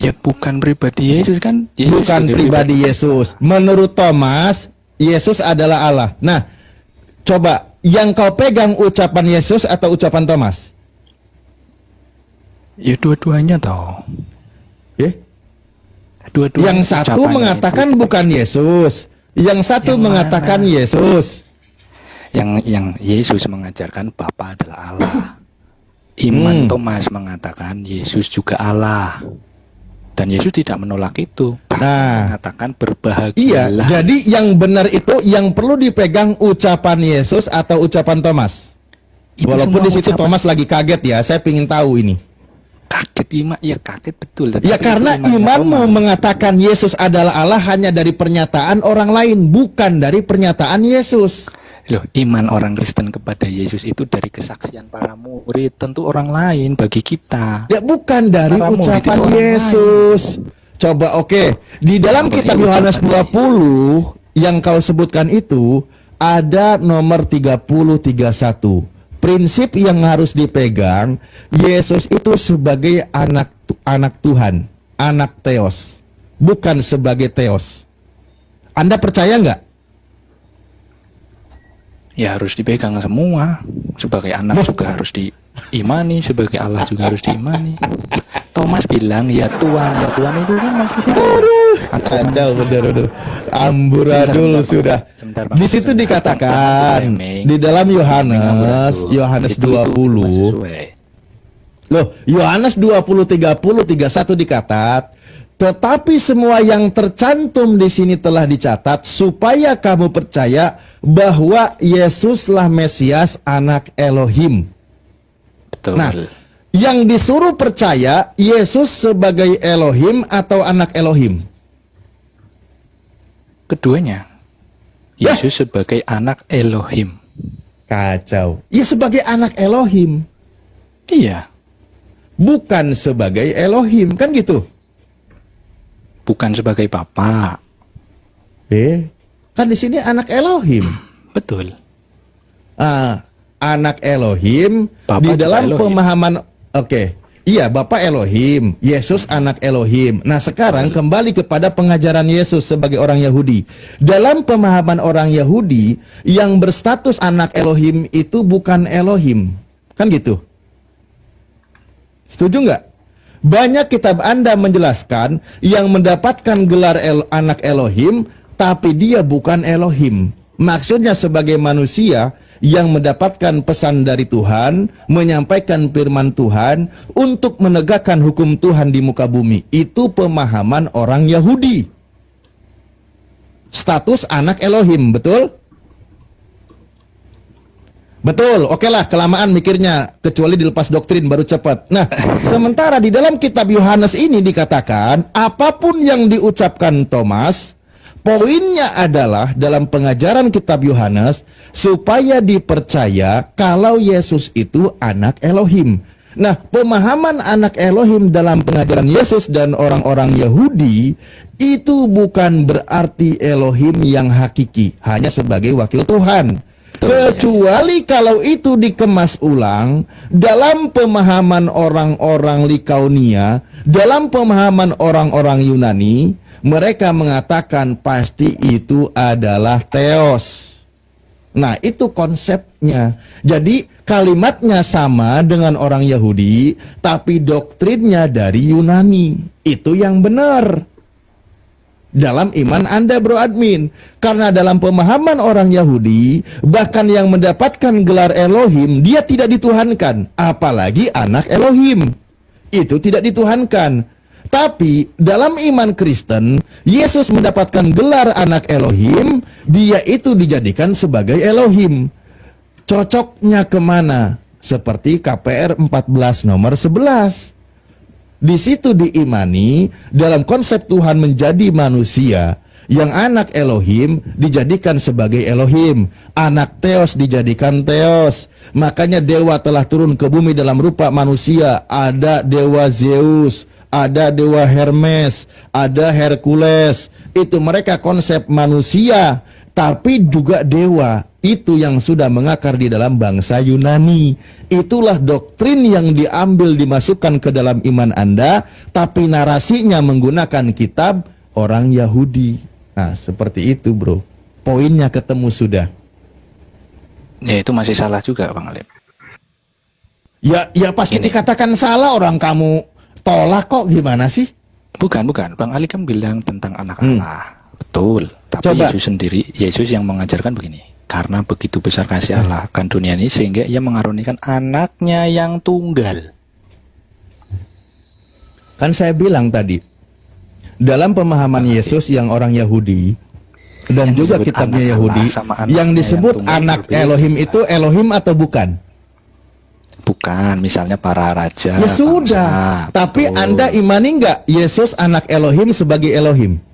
Ya bukan pribadi Yesus kan? Yesus bukan pribadi Yesus. Menurut Thomas, Yesus adalah Allah. Nah, coba yang kau pegang ucapan Yesus atau ucapan Thomas? Ya dua-duanya toh. Dua-duanya. Yang satu mengatakan itu bukan Yesus, yang satu yang mengatakan mana? Yesus. Yang Yesus mengajarkan Bapa adalah Allah. Iman Thomas mengatakan Yesus juga Allah. Dan Yesus tidak menolak itu. Mengatakan berbahagialah. Iya, jadi yang benar itu yang perlu dipegang ucapan Yesus atau ucapan Thomas. Itu walaupun di situ Thomas lagi kaget ya, saya ingin tahu ini. Kaget iman, ya kaget betul. Ya karena imanmu mengatakan Yesus adalah Allah hanya dari pernyataan orang lain, bukan dari pernyataan Yesus. Loh, iman orang Kristen kepada Yesus itu dari kesaksian para murid, tentu orang lain bagi kita. Ya bukan dari para ucapan Yesus. Coba di dalam kitab Yohanes 20 yang kau sebutkan itu ada nomor 3031. Prinsip yang harus dipegang, Yesus itu sebagai anak Tuhan, anak Theos, bukan sebagai Theos. Anda percaya nggak? Ya harus dipegang semua. Sebagai anak juga harus diimani, sebagai Allah juga harus diimani. Thomas bilang ya Tuhan itu kan maksudnya. Kacau, bener. Amburadul sudah. Di situ dikatakan di dalam Yohanes 20. Loh, Yohanes 20 30 31 dikatat, tetapi semua yang tercantum di sini telah dicatat supaya kamu percaya bahwa Yesuslah Mesias, anak Elohim. Betul. Nah, yang disuruh percaya Yesus sebagai Elohim atau anak Elohim? Keduanya. Yesus sebagai anak Elohim. Kacau. Ya sebagai anak Elohim. Iya. Bukan sebagai Elohim, kan gitu? Bukan sebagai Bapa. Kan di sini anak Elohim. Betul. Anak Elohim Bapak di dalam Elohim. pemahaman. Iya, Bapak Elohim, Yesus anak Elohim. Nah, sekarang kembali kepada pengajaran Yesus sebagai orang Yahudi. Dalam pemahaman orang Yahudi, yang berstatus anak Elohim itu bukan Elohim. Kan gitu? Setuju nggak? Banyak kitab Anda menjelaskan yang mendapatkan gelar anak Elohim, tapi dia bukan Elohim. Maksudnya sebagai manusia yang mendapatkan pesan dari Tuhan, menyampaikan firman Tuhan untuk menegakkan hukum Tuhan di muka bumi. Itu pemahaman orang Yahudi. Status anak Elohim, betul? Betul, oke lah, kelamaan mikirnya, kecuali dilepas doktrin baru cepat. Nah, sementara di dalam kitab Yohanes ini dikatakan, apapun yang diucapkan Thomas, poinnya adalah dalam pengajaran kitab Yohanes supaya dipercaya kalau Yesus itu anak Elohim. Nah, pemahaman anak Elohim dalam pengajaran Yesus dan orang-orang Yahudi itu bukan berarti Elohim yang hakiki, hanya sebagai wakil Tuhan. Kecuali kalau itu dikemas ulang dalam pemahaman orang-orang Likaonia, dalam pemahaman orang-orang Yunani, mereka mengatakan pasti itu adalah Theos. Nah, itu konsepnya. Jadi kalimatnya sama dengan orang Yahudi, tapi doktrinnya dari Yunani. Itu yang benar dalam iman Anda, bro admin. Karena dalam pemahaman orang Yahudi, bahkan yang mendapatkan gelar Elohim, dia tidak dituhankan. Apalagi anak Elohim, itu tidak dituhankan. Tapi dalam iman Kristen, Yesus mendapatkan gelar anak Elohim, dia itu dijadikan sebagai Elohim. Cocoknya kemana? Seperti KPR 14 nomor 11. Di situ diimani dalam konsep Tuhan menjadi manusia, yang anak Elohim dijadikan sebagai Elohim, anak Theos dijadikan Theos. Makanya dewa telah turun ke bumi dalam rupa manusia. Ada dewa Zeus, ada dewa Hermes, ada Hercules. Itu mereka konsep manusia, tapi juga dewa. Itu yang sudah mengakar di dalam bangsa Yunani. Itulah doktrin yang diambil, dimasukkan ke dalam iman Anda, tapi narasinya menggunakan kitab orang Yahudi. Nah, seperti itu, bro. Poinnya ketemu sudah. Ya, itu masih salah juga, Bang Alip. Ya pasti dikatakan salah, orang kamu tolak kok, gimana sih? Bukan. Bang Ali kan bilang tentang anak Allah. Betul. Tapi Coba. Yesus sendiri, Yesus yang mengajarkan begini. Karena begitu besar kasih Allah akan dunia ini, sehingga ia mengaruniakan anaknya yang tunggal. Kan saya bilang tadi, dalam pemahaman Yesus yang orang Yahudi, dan juga kitabnya Yahudi, yang disebut anak Elohim itu Elohim atau bukan? Bukan, misalnya para raja. Ya sudah, tapi betul. Anda imani nggak Yesus anak Elohim sebagai Elohim?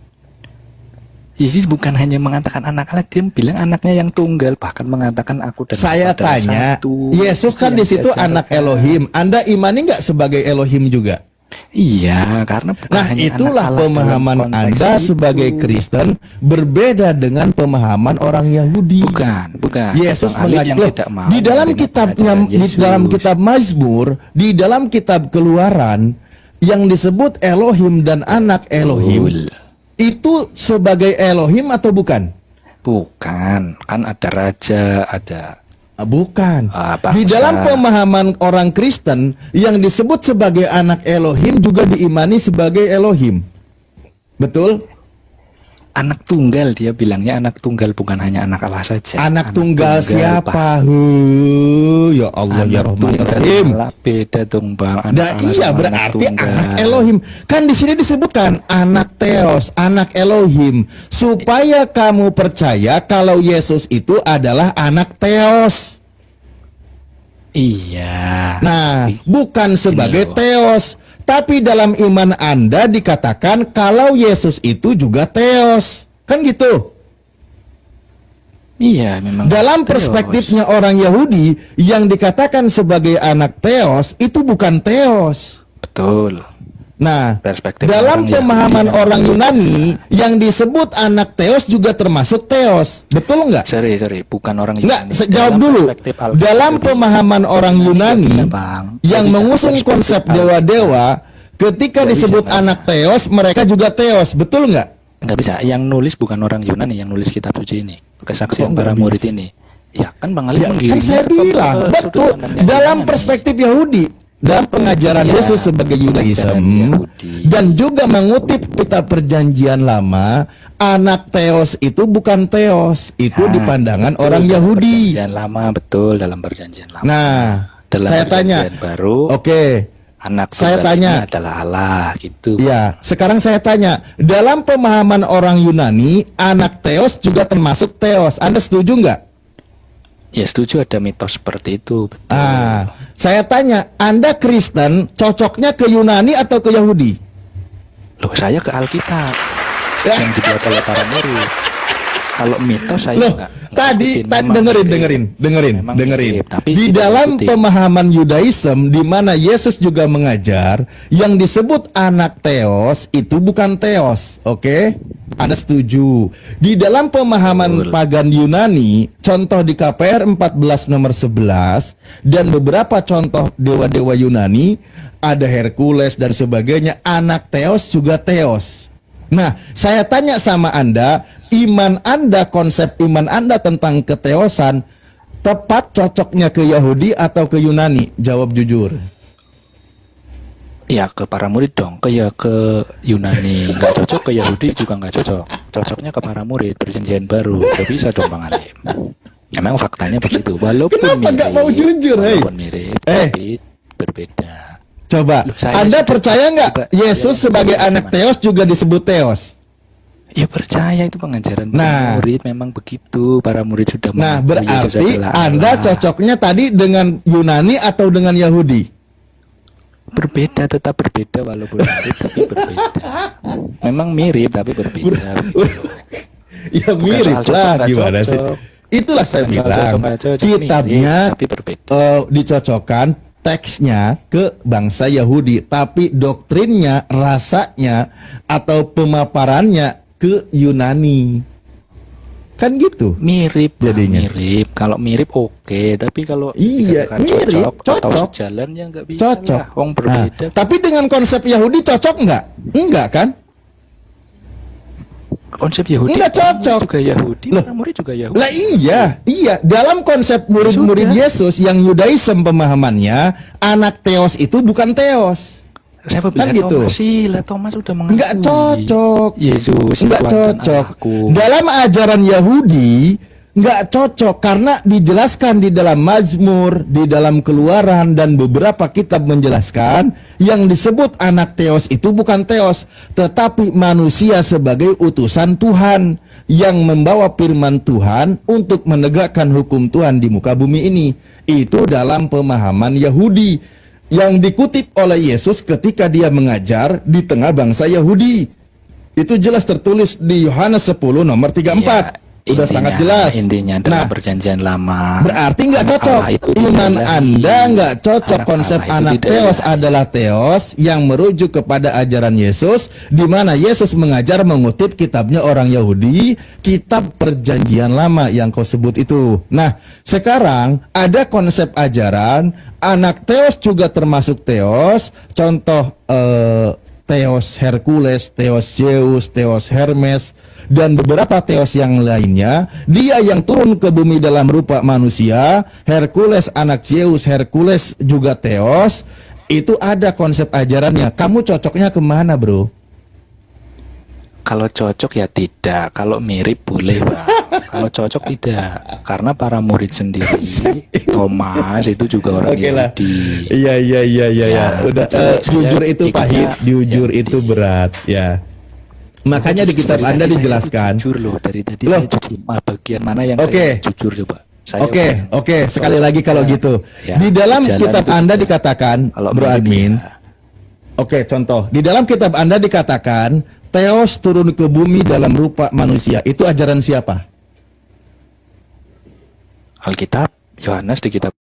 Yesus bukan hanya mengatakan anak Allah, dia bilang anaknya yang tunggal, bahkan mengatakan aku dan Saya Bapa adalah tanya, satu. Yesus kan di situ anak Elohim. Anda imani nggak sebagai Elohim juga? Iya, karena bukan Nah, hanya itulah anak Allah pemahaman dalam konteks Anda itu. sebagai Kristen berbeda dengan pemahaman orang Yahudi. Bukan. Yesus Bang Alif yang mengajar tidak mau di dalam menerima kitabnya, ajaran di Yesus. dalam kitab Mazmur, di dalam kitab Keluaran yang disebut Elohim dan anak Elohim itu sebagai Elohim atau bukan? Bukan, kan ada raja, ada bukan. bangsa. Di dalam pemahaman orang Kristen yang disebut sebagai anak Elohim juga diimani sebagai Elohim. Betul? Anak tunggal, dia bilangnya anak tunggal, bukan hanya anak Allah saja. Anak tunggal siapa? Ya Allah, ya Rahman, ya Rahim. Beda dong Bang. Nah, iya berarti anak Elohim. Kan di sini disebutkan anak Theos, anak Elohim, supaya kamu percaya kalau Yesus itu adalah anak Theos. Iya. Nah, bukan sebagai Theos, tapi dalam iman Anda dikatakan kalau Yesus itu juga Theos. Kan gitu. Iya, memang. Dalam Theos. perspektifnya orang Yahudi yang dikatakan sebagai anak Theos itu bukan Theos. Betul. Nah, Perspektif dalam orang pemahaman Yahudi. orang Yunani yang disebut anak Theos juga termasuk Theos. Betul nggak? Sorry, bukan orang Nggak, Yunani. jawab Dalam dulu. perspektif Alkitab Dalam Yahudi. pemahaman orang Yunani yang Bisa, mengusung perspektif konsep Alkitab. dewa-dewa, ketika disebut anak Theos, mereka juga Theos. Betul nggak? Nggak bisa. Yang nulis bukan orang Yunani, yang nulis kitab suci ini. Kesaksian Kok nggak para murid bisa? ini. Ya kan Bang Ali Ya, kan mengirimnya saya ke bilang, betul. Dalam perspektif Yahudi, dalam pengajaran Iya. Yesus sebagai Yudaism, dan juga mengutip kitab perjanjian lama, anak Theos itu bukan Theos, itu di pandangan orang Yahudi. Perjanjian lama, betul, dalam perjanjian lama. Nah, dalam saya tanya, perjanjian baru, oke, anak saya tunggal tanya, ini adalah Allah, gitu. ya, sekarang saya tanya, dalam pemahaman orang Yunani, anak Theos juga termasuk Theos. Anda setuju nggak? Ya setuju, ada mitos seperti itu. Betul. Saya tanya, Anda Kristen cocoknya ke Yunani atau ke Yahudi? Loh, saya ke Alkitab yang dibuat oleh para murid. Kalau mitos saya Loh, nggak tadi memang dengerin. Memang mirip, tapi Di tidak dalam ikutin. pemahaman Yudaism di mana Yesus juga mengajar yang disebut anak Theos itu bukan Theos, oke? Anda setuju? Di dalam pemahaman pagan Yunani, contoh di KPR 14 nomor 11 dan beberapa contoh dewa-dewa Yunani, ada Hercules dan sebagainya, anak Theos juga Theos. Nah, saya tanya sama Anda, iman Anda, konsep iman Anda tentang keteosan tepat cocoknya ke Yahudi atau ke Yunani? Jawab jujur. Ya ke para murid dong, ke Yunani nggak cocok, ke Yahudi juga nggak cocok. Cocoknya ke para murid perjanjian baru, nggak bisa dong Bang Alim. Emang faktanya begitu. Walaupun Kenapa nggak mau jujur, hei? walaupun mirip, tapi berbeda. Coba, Loh, saya Anda sudah percaya nggak coba- Yesus sebagai anak Theos juga disebut Theos? Ya percaya, itu pengajaran Nah. para murid memang begitu. Para murid sudah Nah, mengakui Yesus berarti adalah Anda Allah. cocoknya tadi dengan Yunani atau dengan Yahudi? Berbeda, tetap berbeda walaupun mirip tapi berbeda. Memang mirip tapi berbeda. Ya Bukan mirip soal cocok, lah, nggak gimana sih? cocok. Itulah saya Bukan soal bilang, cocok, nggak cocok, kitabnya mirip, tapi berbeda. dicocokkan teksnya ke bangsa Yahudi, tapi doktrinnya, rasanya, atau pemaparannya ke Yunani. Kan gitu Mirip, jadinya. mirip. Kalau mirip oke, tapi kalau Iya, dikatakan mirip, atau cocok. sejalan ya nggak bisa Cocok. lah. Wong Nah, berbeda. tapi dengan konsep Yahudi cocok nggak? Enggak kan? Konsep Yahudi Nggak para murid cocok. juga Yahudi, Loh. para murid juga Yahudi. Lah iya. Dalam konsep murid-murid Yesus yang Yudaism pemahamannya, anak Theos itu bukan Theos. Saya Kan bilang gitu. Thomas sih, lah Thomas sudah mengakui. Nggak cocok. Yesus, Nggak Tuhan dan cocok. Allahku. Dalam ajaran Yahudi nggak cocok karena dijelaskan di dalam Mazmur, di dalam Keluaran dan beberapa kitab menjelaskan yang disebut anak Theos itu bukan Theos, tetapi manusia sebagai utusan Tuhan yang membawa firman Tuhan untuk menegakkan hukum Tuhan di muka bumi ini. Itu dalam pemahaman Yahudi yang dikutip oleh Yesus ketika dia mengajar di tengah bangsa Yahudi. Itu jelas tertulis di Yohanes 10 nomor 34. Udah sangat jelas. Intinya dalam perjanjian lama. Berarti nggak cocok. Iman Anda nggak cocok. Konsep anak teos adalah teos yang merujuk kepada ajaran Yesus, di mana Yesus mengajar mengutip kitabnya orang Yahudi, kitab perjanjian lama yang kau sebut itu. Nah, sekarang ada konsep ajaran anak teos juga termasuk teos. Contoh Theos Hercules, Theos Zeus, Theos Hermes, dan beberapa teos yang lainnya. Dia yang turun ke bumi dalam rupa manusia. Hercules anak Zeus, Hercules juga teos. Itu ada konsep ajarannya. Kamu cocoknya kemana, bro? Kalau cocok ya tidak, kalau mirip boleh, Bang. Kalau cocok tidak, karena para murid sendiri, Thomas itu juga orang Yahudi. Iya. Udah jujur itu pahit, jujur itu berat, ya. Makanya di kitab Anda dijelaskan. Jujur loh, dari tadi saya jujur. Bagian mana yang saya jujur coba? Oke. Sekali lagi kalau gitu. Ya, di dalam kitab Anda dikatakan, Bro Admin. Oke, contoh. Di dalam kitab Anda dikatakan, Theos turun ke bumi dalam rupa manusia. Itu ajaran siapa? Alkitab, Yohanes di kitab